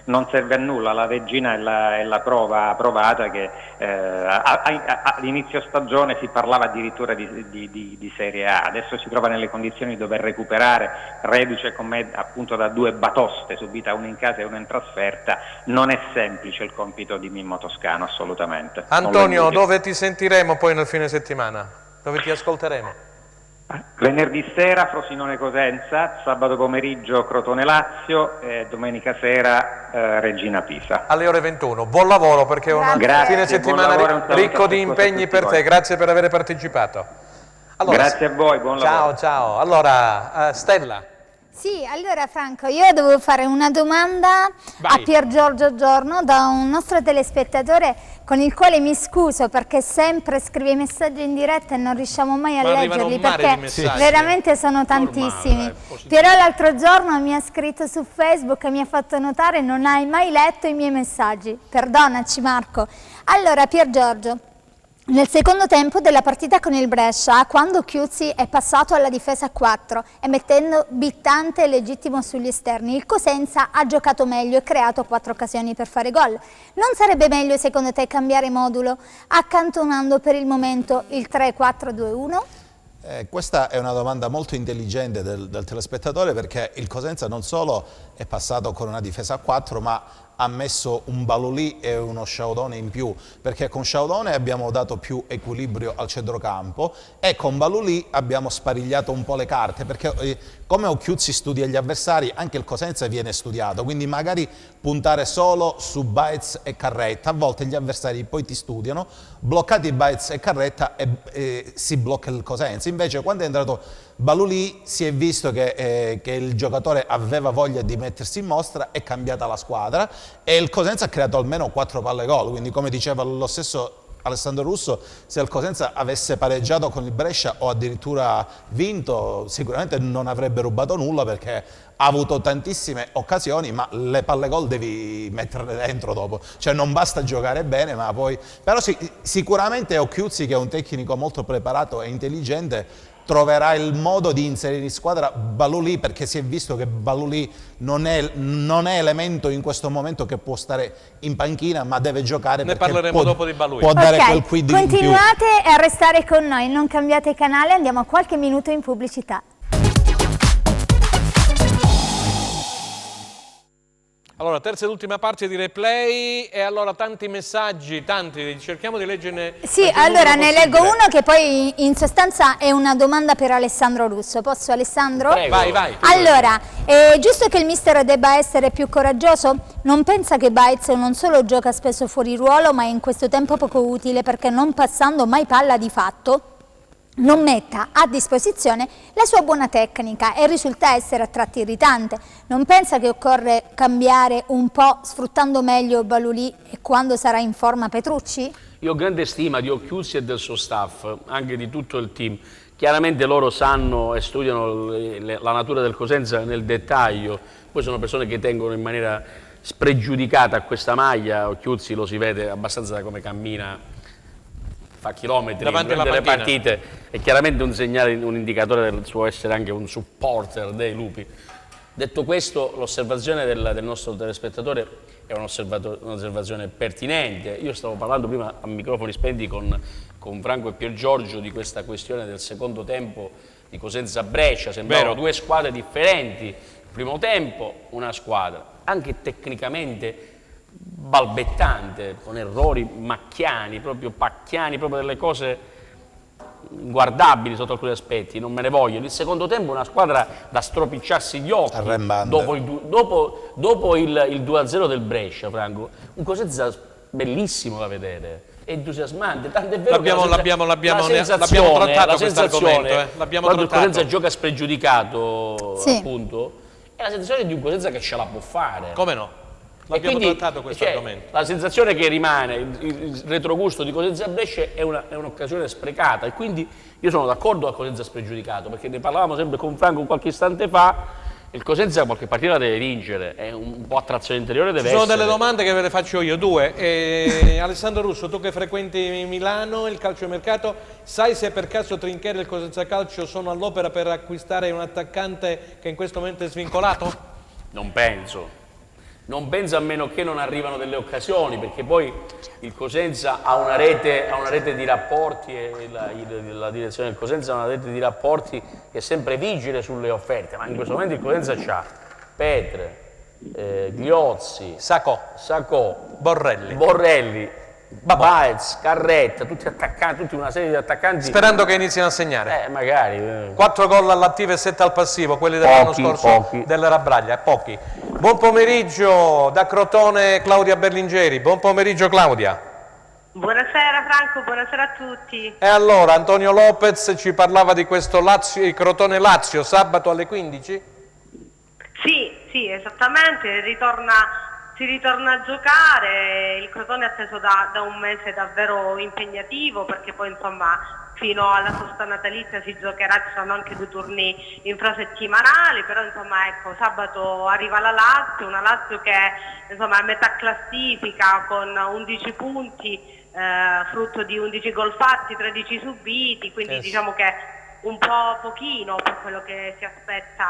non serve a nulla. La Regina è la prova provata che all'inizio stagione si parlava addirittura di Serie A, adesso si trova nelle condizioni di dover recuperare, reduce appunto da due batoste subite, una in casa e una in trasferta. Non è semplice il compito di Mimmo Toscano, assolutamente. Antonio, dove ti sentiremo poi nel fine settimana? Dove ti ascolteremo? Venerdì sera Frosinone Cosenza, sabato pomeriggio Crotone Lazio e domenica sera Regina Pisa. Alle ore 21. Buon lavoro, perché è un fine settimana ricco di impegni per te. Grazie per aver partecipato. Allora, grazie a voi, buon lavoro. Ciao. Allora, Stella. Sì, allora Franco, io devo fare una domanda a Pier Giorgio Giorno da un nostro telespettatore con il quale mi scuso perché sempre scrive i messaggi in diretta e non riusciamo mai a leggerli perché veramente sono tantissimi. Però l'altro giorno mi ha scritto su Facebook e mi ha fatto notare non hai mai letto i miei messaggi. Perdonaci Marco. Allora Pier Giorgio, nel secondo tempo della partita con il Brescia, quando Occhiuzzi è passato alla difesa a 4 e mettendo Bittante e Legittimo sugli esterni, il Cosenza ha giocato meglio e creato 4 occasioni per fare gol. Non sarebbe meglio secondo te cambiare modulo, accantonando per il momento il 3-4-2-1? Questa è una domanda molto intelligente del telespettatore, perché il Cosenza non solo è passato con una difesa a 4, ma ha messo un Balulì e uno Sciaudone in più, perché con Sciaudone abbiamo dato più equilibrio al centrocampo e con Balulì abbiamo sparigliato un po' le carte, perché come Occhiuzzi studia gli avversari, anche il Cosenza viene studiato, quindi magari puntare solo su Baez e Carretta, a volte gli avversari poi ti studiano, bloccati Baez e Carretta e si blocca il Cosenza. Invece quando è entrato Balulì si è visto che il giocatore aveva voglia di mettersi in mostra, è cambiata la squadra e il Cosenza ha creato almeno 4 palle gol, quindi come diceva lo stesso Alessandro Russo, se il Cosenza avesse pareggiato con il Brescia o addirittura vinto, sicuramente non avrebbe rubato nulla, perché ha avuto tantissime occasioni, ma le palle gol devi metterle dentro dopo, cioè non basta giocare bene, ma poi... Però sicuramente Occhiuzzi, che è un tecnico molto preparato e intelligente, troverà il modo di inserire in squadra Balulì, perché si è visto che Balulì non è elemento in questo momento che può stare in panchina, ma deve giocare. Ne parleremo dopo di Balulì. Può dare quel quid in più. Continuate a restare con noi, non cambiate canale, andiamo a qualche minuto in pubblicità. Allora, terza ed ultima parte di replay, e allora tanti messaggi, tanti, cerchiamo di leggerne. Sì, allora ne leggo uno che poi in sostanza è una domanda per Alessandro Russo. Posso, Alessandro? Prego. Vai. Allora, è giusto che il mister debba essere più coraggioso? Non pensa che Baez non solo gioca spesso fuori ruolo, ma è in questo tempo poco utile, perché non passando mai palla di fatto non metta a disposizione la sua buona tecnica e risulta essere a tratti irritante. Non pensa che occorre cambiare un po', sfruttando meglio Balulì e quando sarà in forma Petrucci? Io ho grande stima di Occhiuzzi e del suo staff, anche di tutto il team. Chiaramente loro sanno e studiano la natura del Cosenza nel dettaglio, poi sono persone che tengono in maniera spregiudicata a questa maglia. Occhiuzzi lo si vede abbastanza da come cammina, fa chilometri davanti alla delle panchina. partite, è chiaramente un segnale, un indicatore del suo essere anche un supporter dei Lupi. Detto questo, l'osservazione del nostro telespettatore è un'osservazione pertinente. Io stavo parlando prima a microfoni spenti con Franco e Pier Giorgio di questa questione del secondo tempo di Cosenza-Brescia. Sembrano due squadre differenti. Il primo tempo una squadra anche tecnicamente balbettante, con errori macchiani, proprio pacchiani, proprio delle cose inguardabili sotto alcuni aspetti, non me ne vogliono. Il secondo tempo una squadra da stropicciarsi gli occhi dopo il 2-0 del Brescia, Franco. Un Cosenza bellissimo da vedere, entusiasmante, tanto è vero l'abbiamo trattato questo argomento, l'abbiamo quando il trattato. Cosenza gioca spregiudicato, Sì. appunto, è la sensazione di un Cosenza che ce la può fare. Come no? L'abbiamo trattato questo argomento. La sensazione che rimane, il retrogusto di Cosenza Brescia è un'occasione sprecata, e quindi io sono d'accordo al Cosenza spregiudicato, perché ne parlavamo sempre con Franco qualche istante fa. Il Cosenza qualche partita deve vincere, è un po' a trazione interiore deve Ci sono essere. delle domande che ve le faccio io, due. Alessandro Russo, tu che frequenti Milano, il calciomercato, sai se per caso Trincheri e il Cosenza Calcio sono all'opera per acquistare un attaccante che in questo momento è svincolato? Non penso. Non penso, a meno che non arrivano delle occasioni, perché poi il Cosenza ha una rete di rapporti, e la direzione del Cosenza ha una rete di rapporti che è sempre vigile sulle offerte, ma in questo momento il Cosenza c'ha Petre, Gliozzi, Sacco, Borrelli, Baez, Carretta, tutti attaccanti, tutta una serie di attaccanti. Sperando che inizino a segnare. Magari. 4 gol all'attivo e 7 al passivo, quelli dell'anno scorso pochi. dell'Era Braglia, pochi. Buon pomeriggio da Crotone, Claudia Berlingeri. Buon pomeriggio, Claudia. Buonasera Franco, buonasera a tutti. E allora, Antonio Lopez ci parlava di questo Crotone-Lazio, sabato alle 15? Sì, esattamente, si ritorna a giocare. Il Crotone è atteso da un mese davvero impegnativo, perché poi insomma fino alla sosta natalizia si giocherà, ci saranno anche 2 turni infrasettimanali, però insomma ecco, sabato arriva la Lazio, una Lazio che insomma è a metà classifica con 11 punti, frutto di 11 gol fatti, 13 subiti, quindi diciamo che un po' pochino per quello che si aspetta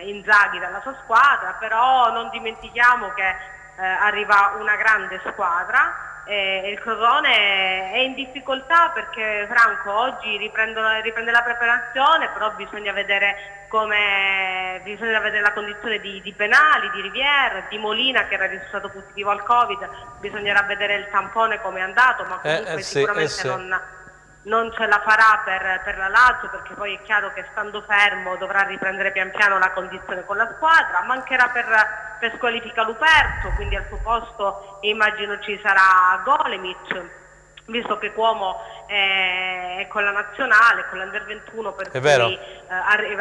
Inzaghi dalla sua squadra, però non dimentichiamo che arriva una grande squadra, il Crotone è in difficoltà perché Franco oggi riprende la preparazione, però bisogna vedere la condizione di Penali, di Rivière, di Molina che era risultato positivo al Covid, bisognerà vedere il tampone come è andato, ma comunque sicuramente non ce la farà per la Lazio, perché poi è chiaro che stando fermo dovrà riprendere pian piano la condizione con la squadra. Mancherà per squalifica Luperto, quindi al suo posto immagino ci sarà Golemic, visto che Cuomo è con la nazionale, con l'Under 21, per cui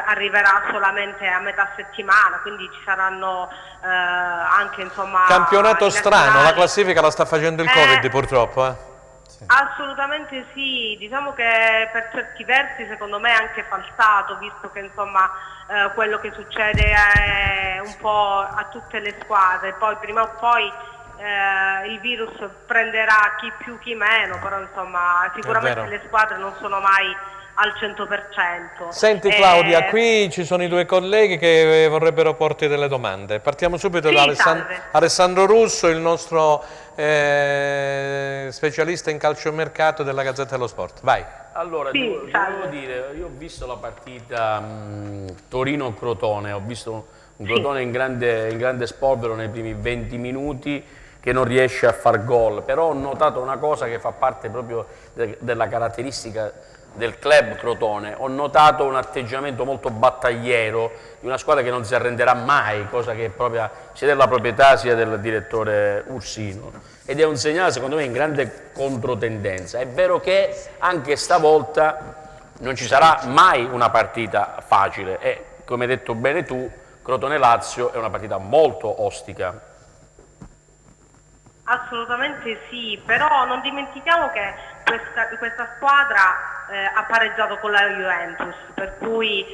arriverà solamente a metà settimana, quindi ci saranno anche insomma... Campionato strano, la classifica la sta facendo il Covid purtroppo. Sì. Assolutamente sì, diciamo che per certi versi secondo me è anche falsato, visto che insomma quello che succede è un po' a tutte le squadre, poi prima o poi il virus prenderà chi più chi meno, però insomma sicuramente le squadre non sono mai al 100%. Senti Claudia, qui ci sono i due colleghi che vorrebbero porti delle domande. Partiamo subito da Alessandro Russo, il nostro specialista in calciomercato della Gazzetta dello Sport. Vai. Allora, devo dire, io ho visto la partita Torino-Crotone, ho visto un Crotone in grande spolvero nei primi 20 minuti, che non riesce a far gol, però ho notato una cosa che fa parte proprio della caratteristica del club Crotone. Ho notato un atteggiamento molto battagliero di una squadra che non si arrenderà mai, cosa che è propria sia della proprietà sia del direttore Ursino, ed è un segnale secondo me in grande controtendenza. È vero che anche stavolta non ci sarà mai una partita facile e, come hai detto bene tu, Crotone-Lazio è una partita molto ostica. Assolutamente sì, però non dimentichiamo che questa squadra ha pareggiato con la Juventus, per cui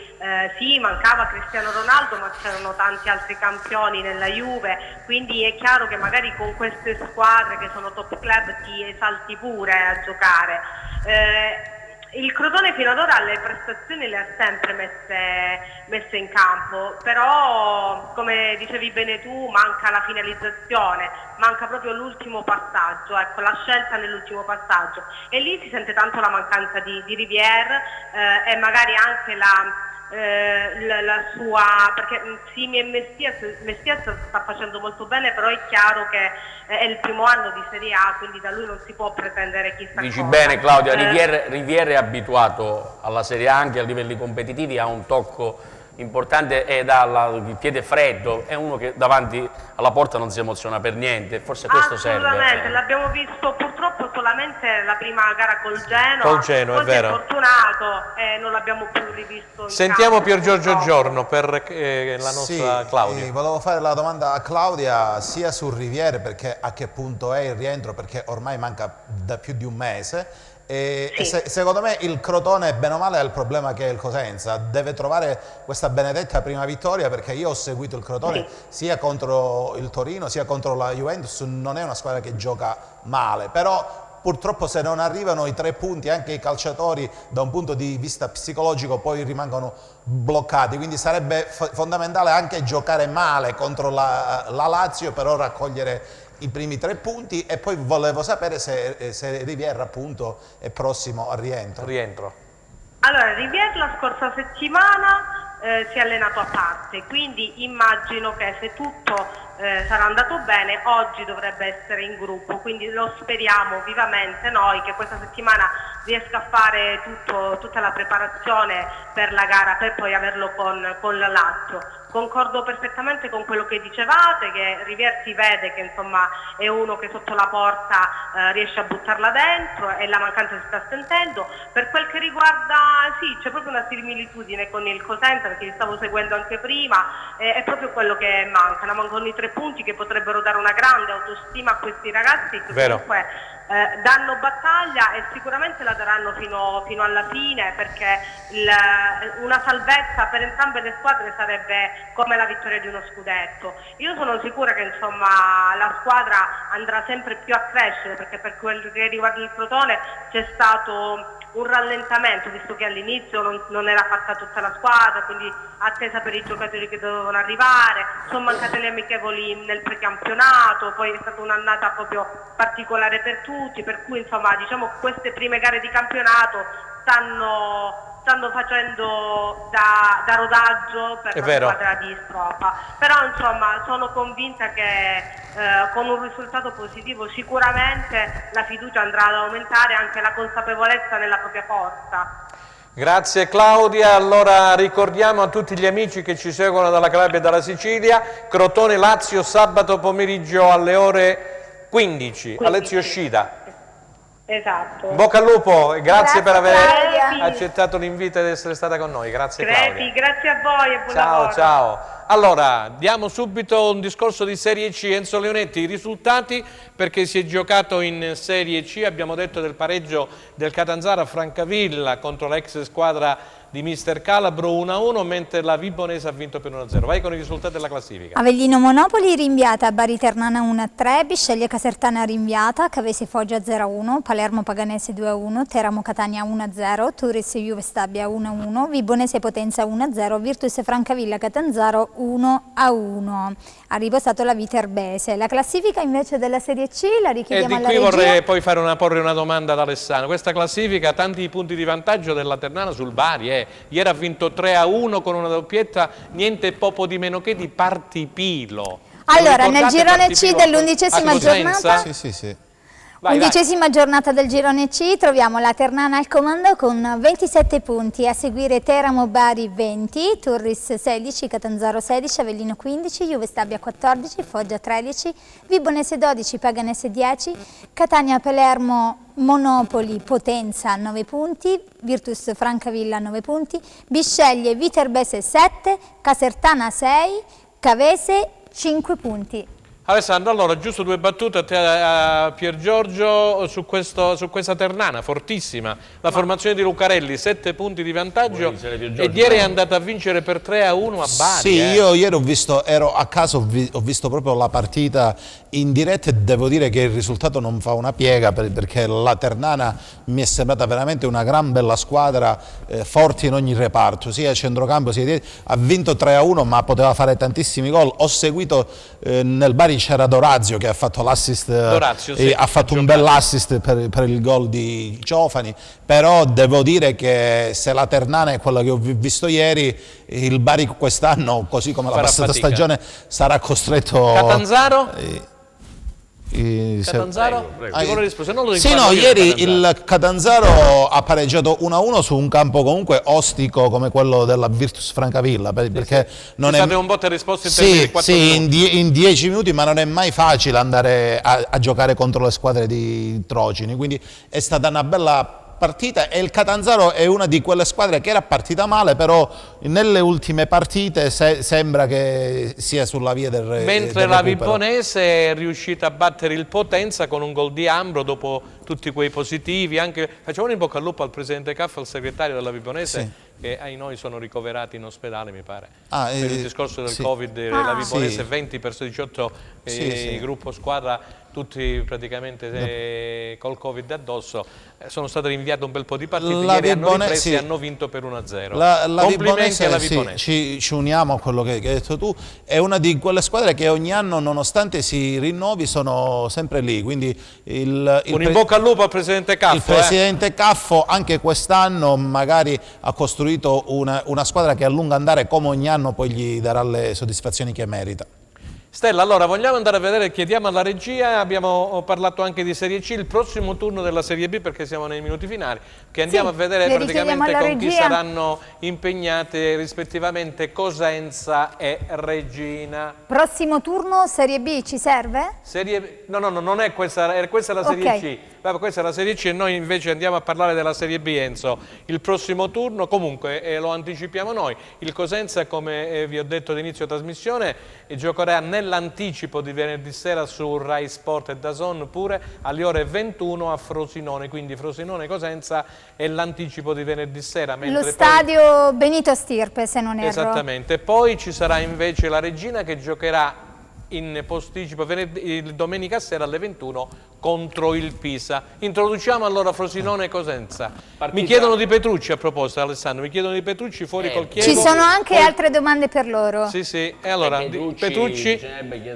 sì, mancava Cristiano Ronaldo, ma c'erano tanti altri campioni nella Juve, quindi è chiaro che magari con queste squadre che sono top club ti esalti pure a giocare. Il Crotone fino ad ora le prestazioni le ha sempre messe in campo, però come dicevi bene tu manca la finalizzazione, manca proprio l'ultimo passaggio, ecco, la scelta nell'ultimo passaggio, e lì si sente tanto la mancanza di Rivière e magari anche la sua, perché Simi e Mestiaz sta facendo molto bene, però è chiaro che è il primo anno di Serie A, quindi da lui non si può pretendere chissà Dici cosa. Bene Claudia, Rivière è abituato alla Serie A anche a livelli competitivi, ha un tocco importante e dà il piede freddo, è uno che davanti alla porta non si emoziona per niente, forse questo serve. Assolutamente, l'abbiamo visto purtroppo solamente la prima gara col Genoa, è vero. È fortunato e non l'abbiamo più rivisto in Sentiamo campo, Pier Giorgio purtroppo. Giorno per la nostra Claudia. Volevo fare la domanda a Claudia sia su Rivière, perché a che punto è il rientro, perché ormai manca da più di un mese. E secondo me il Crotone bene o male ha il problema che è il Cosenza, deve trovare questa benedetta prima vittoria, perché io ho seguito il Crotone sia contro il Torino sia contro la Juventus, non è una squadra che gioca male, però purtroppo se non arrivano i 3 punti anche i calciatori da un punto di vista psicologico poi rimangono bloccati, quindi sarebbe fondamentale anche giocare male contro la Lazio, però raccogliere i primi 3 punti. E poi volevo sapere se Rivière appunto è prossimo al rientro. Allora, Rivière la scorsa settimana si è allenato a parte, quindi immagino che se tutto sarà andato bene oggi dovrebbe essere in gruppo, quindi lo speriamo vivamente noi che questa settimana riesca a fare tutta la preparazione per la gara, per poi averlo con la Lazio. Concordo perfettamente con quello che dicevate, che Rivière si vede che insomma è uno che sotto la porta riesce a buttarla dentro e la mancanza si sta sentendo. Per quel che riguarda, sì, c'è proprio una similitudine con il Cosenza, perché li stavo seguendo anche prima, è proprio quello che mancano i 3 punti che potrebbero dare una grande autostima a questi ragazzi che comunque danno battaglia e sicuramente la daranno fino alla fine, perché una salvezza per entrambe le squadre sarebbe come la vittoria di uno scudetto. Io sono sicura che insomma la squadra andrà sempre più a crescere, perché per quel che riguarda il Crotone c'è stato un rallentamento, visto che all'inizio non era fatta tutta la squadra, quindi attesa per i giocatori che dovevano arrivare, sono mancate le amichevoli nel precampionato, poi è stata un'annata proprio particolare per tutti, per cui insomma diciamo queste prime gare di campionato stanno facendo da rodaggio per la squadra di Strofa, però insomma sono convinta che con un risultato positivo sicuramente la fiducia andrà ad aumentare, anche la consapevolezza nella propria forza. Grazie Claudia, allora ricordiamo a tutti gli amici che ci seguono dalla Calabria e dalla Sicilia, Crotone Lazio sabato pomeriggio alle ore 15. Alessio Scida. Esatto. Bocca al lupo e grazie per aver Claudia. accettato l'invito ed essere stata con noi. Grazie Claudia. Grazie a voi e buon Ciao, lavoro. ciao. Allora, diamo subito un discorso di Serie C. Enzo Leonetti, i risultati perché si è giocato in Serie C, abbiamo detto del pareggio del Catanzaro a Francavilla contro l'ex squadra di Mister Calabro 1-1, mentre la Vibonese ha vinto per 1-0. Vai con i risultati della classifica. Avellino Monopoli rinviata, Bari Ternana 1-3, Bisceglie Casertana rinviata, Cavese Foggia 0-1, Palermo Paganese 2-1, Teramo Catania 1-0, Turris Juve Stabia 1-1, Vibonese Potenza 1-0, Virtus Francavilla Catanzaro 1-1. Ha riposato la Viterbese. La classifica invece della Serie C la richiediamo alla regia. E di qui vorrei poi porre una domanda ad Alessandro. Questa classifica ha tanti punti di vantaggio della Ternana sul Bari. Ieri ha vinto 3-1 con una doppietta, niente poco di meno che di Partipilo. Allora, nel girone C dell'11ª giornata, Sì. Vai. 11ª giornata del girone C, troviamo la Ternana al comando con 27 punti, a seguire Teramo Bari 20, Turris 16, Catanzaro 16, Avellino 15, Juve Stabia 14, Foggia 13, Vibonese 12, Paganese 10, Catania Palermo Monopoli Potenza 9 punti, Virtus Francavilla 9 punti, Bisceglie Viterbese 7, Casertana 6, Cavese 5 punti. Alessandro, allora giusto due battute a te, a Pier Giorgio su questa Ternana fortissima, la formazione di Lucarelli, 7 punti di vantaggio e ieri è andata a vincere per 3-1 a Bari. Sì, io ieri ero a casa, ho visto proprio la partita in diretta e devo dire che il risultato non fa una piega perché la Ternana mi è sembrata veramente una gran bella squadra, forte in ogni reparto, sia a centrocampo sia dietro. Ha vinto 3-1 ma poteva fare tantissimi gol. Ho seguito nel Bari c'era Dorazio che ha fatto l'assist, ha fatto un bell'assist per il gol di Ciofani, però devo dire che se la Ternana è quella che ho visto ieri, il Bari quest'anno, così come la passata stagione, sarà costretto... Catanzaro? Catanzaro? Prego. Ieri il Catanzaro ha pareggiato 1-1 su un campo comunque ostico come quello della Virtus Francavilla, perché non è un botta e risposta in termini di 4 minuti. in 10 minuti, ma non è mai facile andare a giocare contro le squadre di Trocini, quindi è stata una bella partita e il Catanzaro è una di quelle squadre che era partita male, però nelle ultime partite sembra che sia sulla via del recupero. Mentre la Vibonese è riuscita a battere il Potenza con un gol di Ambro dopo tutti quei positivi. Facciamo un in bocca al lupo al presidente Caffa, al segretario della Vibonese, che ai noi sono ricoverati in ospedale, mi pare, per il discorso del Covid. La Vibonese 20 per 18 gruppo squadra, tutti praticamente col Covid addosso. Sono state rinviate un bel po' di partite, ieri hanno ripreso e hanno vinto per 1-0. Complimenti alla Vibonese. Ci uniamo a quello che hai detto tu, è una di quelle squadre che ogni anno, nonostante si rinnovi, sono sempre lì. Quindi un in bocca al lupo al presidente Caffo. Il presidente Caffo anche quest'anno magari ha costruito una squadra che a lungo andare, come ogni anno, poi gli darà le soddisfazioni che merita. Stella, allora vogliamo andare a vedere, chiediamo alla regia, abbiamo parlato anche di Serie C, il prossimo turno della Serie B perché siamo nei minuti finali, che andiamo a vedere praticamente con chi saranno impegnate rispettivamente Cosenza e Regina. Prossimo turno Serie B ci serve? No, non è questa, questa è la Serie C. Questa è la Serie C e noi invece andiamo a parlare della Serie B, Enzo. Il prossimo turno, comunque lo anticipiamo noi, il Cosenza, come vi ho detto all'inizio trasmissione, giocherà nell'anticipo di venerdì sera su Rai Sport e DAZN pure alle ore 21 a Frosinone, quindi Frosinone-Cosenza è l'anticipo di venerdì sera. Lo stadio Benito Stirpe, se non erro. Esattamente, poi ci sarà invece la Regina che giocherà in posticipo domenica sera alle 21 contro il Pisa. Introduciamo allora Frosinone e Cosenza. Mi chiedono di Petrucci a proposito, Alessandro, mi chiedono di Petrucci fuori col Chievo. Ci sono anche altre domande per loro. Sì, sì, e allora Petrucci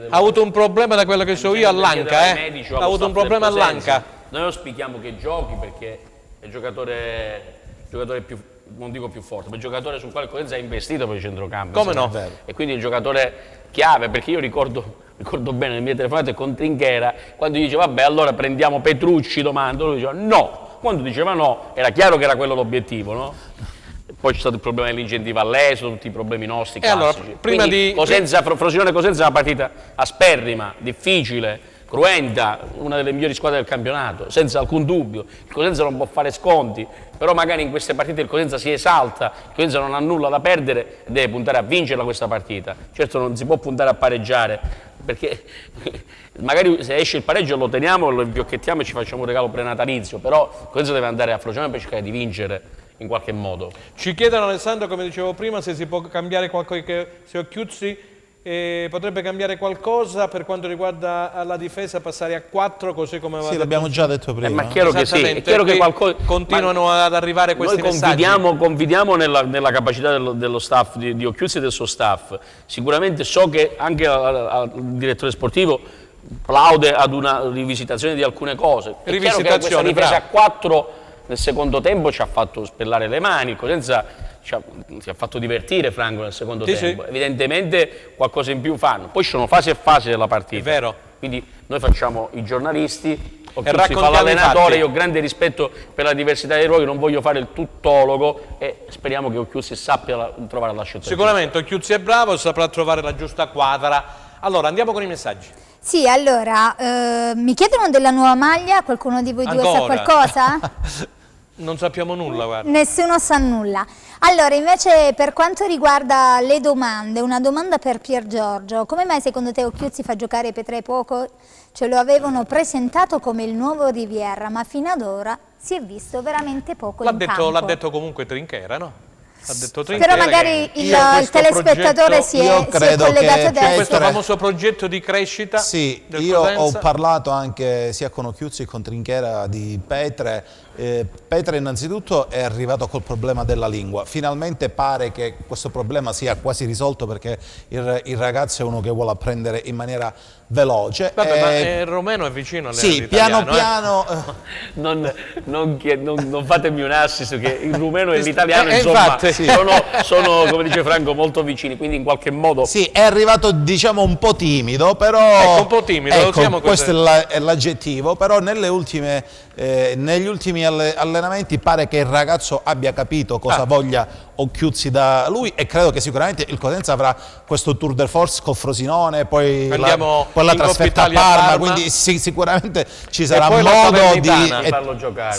ha avuto un problema da quello che so io all'anca, ha avuto un problema all'anca. Noi auspichiamo che giochi perché è il giocatore più, non dico più forte, ma il giocatore sul quale Cosenza ha investito per il centrocampo. Come no? E quindi il giocatore chiave, perché io ricordo bene le mie telefonate con Trinchera, quando dice vabbè allora prendiamo Petrucci domando, lui diceva no, quando diceva no era chiaro che era quello l'obiettivo, no? Poi c'è stato il problema dell'incentivo all'ESO, tutti i problemi nostri classici. Allora, prima di... Frosinone-Cosenza è una partita asperrima, difficile, cruenta, una delle migliori squadre del campionato, senza alcun dubbio. Il Cosenza non può fare sconti, però magari in queste partite il Cosenza si esalta, il Cosenza non ha nulla da perdere e deve puntare a vincerla questa partita. Certo non si può puntare a pareggiare, perché magari se esce il pareggio lo teniamo, lo impiocchettiamo e ci facciamo un regalo prenatalizio, però il Cosenza deve andare a Frosinone per cercare di vincere in qualche modo. Ci chiedono, Alessandro, come dicevo prima, se si può cambiare qualcosa, se Occhiuzzi potrebbe cambiare qualcosa per quanto riguarda la difesa, passare a 4 così come aveva detto. L'abbiamo già detto prima. Ma è chiaro che sì, è chiaro che qualcosa... continuano ad arrivare questi messaggi. Noi confidiamo nella capacità dello staff, di Occhiuzzi e del suo staff. Sicuramente so che anche al direttore sportivo plaude ad una rivisitazione di alcune cose. È chiaro che questa difesa a 4 nel secondo tempo ci ha fatto spellare le mani, il Cosenza ci ha fatto divertire Franco nel secondo tempo. Sì. Evidentemente qualcosa in più fanno. Poi ci sono fasi e fasi della partita. È vero. Quindi noi facciamo i giornalisti, Occhiuzzi fa l'allenatore, io ho grande rispetto per la diversità dei ruoli, non voglio fare il tuttologo e speriamo che Occhiuzzi sappia trovare la scelta. Sicuramente Occhiuzzi è bravo, saprà trovare la giusta quadra. Allora andiamo con i messaggi. Sì, allora, mi chiedono della nuova maglia, qualcuno di voi due sa qualcosa? Non sappiamo nulla, guarda. Nessuno sa nulla. Allora, invece, per quanto riguarda le domande, una domanda per Pier Giorgio. Come mai secondo te Occhiuzzi fa giocare Petré poco? Ce lo avevano presentato come il nuovo Riviera, ma fino ad ora si è visto veramente poco in campo. L'ha detto comunque Trinchera, no? Ha detto Trinchera. Però magari il telespettatore si è collegato adesso. Questo famoso progetto di crescita. Sì, io ho parlato anche sia con Occhiuzzi che con Trinchera di Petre. Petre innanzitutto è arrivato col problema della lingua. Finalmente pare che questo problema sia quasi risolto, perché il ragazzo è uno che vuole apprendere in maniera veloce. Vabbè, ma il romeno è vicino sì, piano piano. Non fatemi un assist, che il rumeno e l'italiano insomma sono, come dice Franco, molto vicini, quindi in qualche modo... Sì, è arrivato diciamo un po' timido, però... Ecco, un po' timido, ecco, questo è l'aggettivo, però negli ultimi allenamenti pare che il ragazzo abbia capito cosa voglia Occhiuzzi da lui, e credo che sicuramente il Cosenza avrà questo tour de force col Frosinone, poi la trasferta a Parma, quindi sicuramente ci sarà modo di farlo giocare.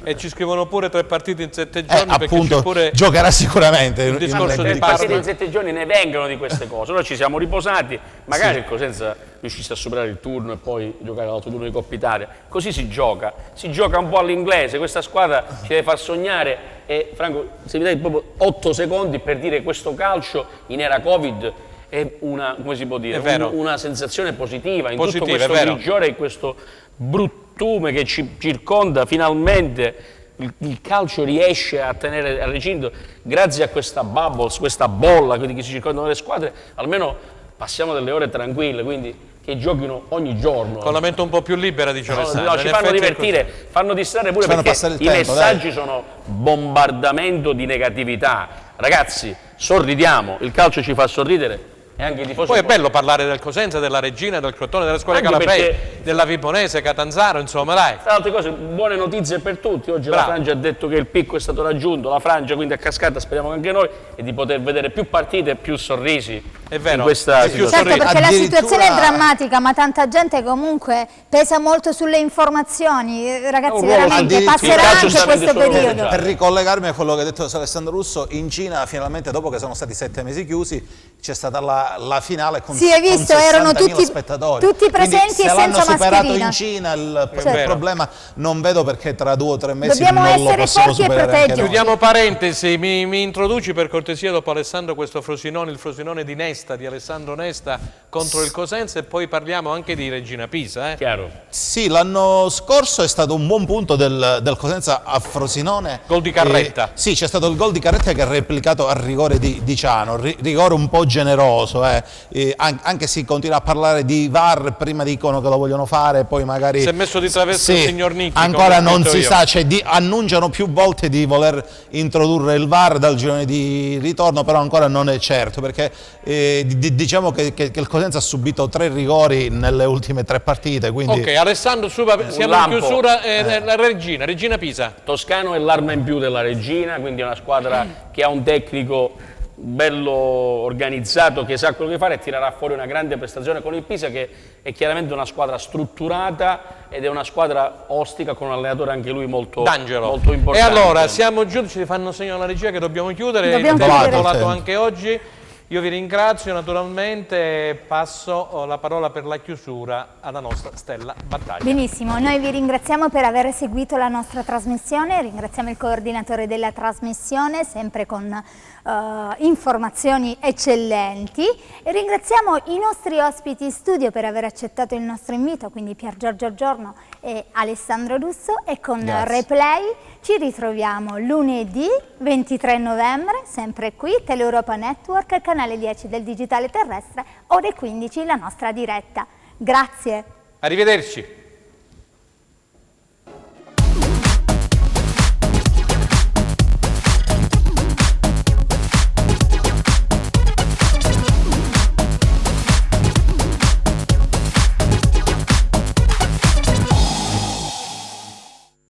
E ci scrivono pure 3 partite in 7 giorni, appunto, pure giocherà sicuramente. Il discorso di 3 partite in 7 giorni ne vengono di queste cose. Noi ci siamo riposati, magari il Cosenza riuscisse a superare il turno e poi giocare l'altro turno di Coppa Italia. Così si gioca un po' all'inglese, questa squadra ci deve far sognare. E Franco, se mi dai proprio 8 secondi per dire questo calcio in era Covid è una, come si può dire, una sensazione positiva, in tutto questo grigiore e questo bruttume che ci circonda. Finalmente il calcio riesce a tenere a recinto, grazie a questa bubbles, questa bolla che ci circondano le squadre, almeno passiamo delle ore tranquille, quindi che giochino ogni giorno. Con la mente un po' più libera, dice Alessandro. No, ci fanno divertire, fanno distrarre pure, perché i messaggi sono bombardamento di negatività. Ragazzi, sorridiamo, il calcio ci fa sorridere. E anche i tifosi. Poi è bello parlare del Cosenza, della Regina, del Crotone, delle scuole calabresi, della Vibonese, Catanzaro, insomma, dai. Tra altre cose, buone notizie per tutti. Oggi la Francia ha detto che il picco è stato raggiunto, la Francia quindi a cascata, speriamo anche noi, e di poter vedere più partite e più sorrisi. È vero. In questa certo, perché la situazione è drammatica, ma tanta gente comunque pesa molto sulle informazioni. Ragazzi, veramente passerà anche questo periodo. Per ricollegarmi a quello che ha detto Alessandro Russo, in Cina finalmente, dopo che sono stati 7 mesi chiusi, c'è stata la finale con, sì, hai visto, con erano spettatori. Tutti presenti e senza mascherina. Se l'hanno superato in Cina il problema, non vedo perché tra 2 o 3 mesi dobbiamo non lo possiamo superare anche noi. Chiudiamo parentesi, mi introduci per cortesia dopo Alessandro questo Frosinone, il Frosinone di Nesta. Nesta, di Alessandro Nesta contro il Cosenza, e poi parliamo anche di Regina Pisa. Chiaro. Sì, l'anno scorso è stato un buon punto del Cosenza a Frosinone. Gol di Carretta. Sì, c'è stato il gol di Carretta che ha replicato al rigore di Ciano, rigore un po' generoso, anche si continua a parlare di VAR, prima dicono che lo vogliono fare, poi magari... Si è messo di traverso il signor Nicchi. Ancora non si sa, annunciano più volte di voler introdurre il VAR dal girone di ritorno, però ancora non è certo, perché diciamo che il Cosenza ha subito 3 rigori nelle ultime 3 partite. Quindi... Ok, Alessandro, siamo in chiusura. La Regina Pisa. Toscano è l'arma in più della Regina, quindi è una squadra che ha un tecnico bello organizzato, che sa quello che fare, e tirerà fuori una grande prestazione con il Pisa, che è chiaramente una squadra strutturata ed è una squadra ostica, con un allenatore anche lui molto importante. E allora siamo giunti, ci fanno segno alla regia che dobbiamo chiudere. Dobbiamo chiudere anche oggi. Io vi ringrazio naturalmente, passo la parola per la chiusura alla nostra Stella Battaglia. Benissimo, noi vi ringraziamo per aver seguito la nostra trasmissione, ringraziamo il coordinatore della trasmissione, sempre con informazioni eccellenti, e ringraziamo i nostri ospiti in studio per aver accettato il nostro invito, quindi Pier Giorgio Giorno e Alessandro Russo, e con Replay ci ritroviamo lunedì 23 novembre, sempre qui, Teleuropa Network, canale 10 del Digitale Terrestre, ore 15 la nostra diretta. Grazie. Arrivederci.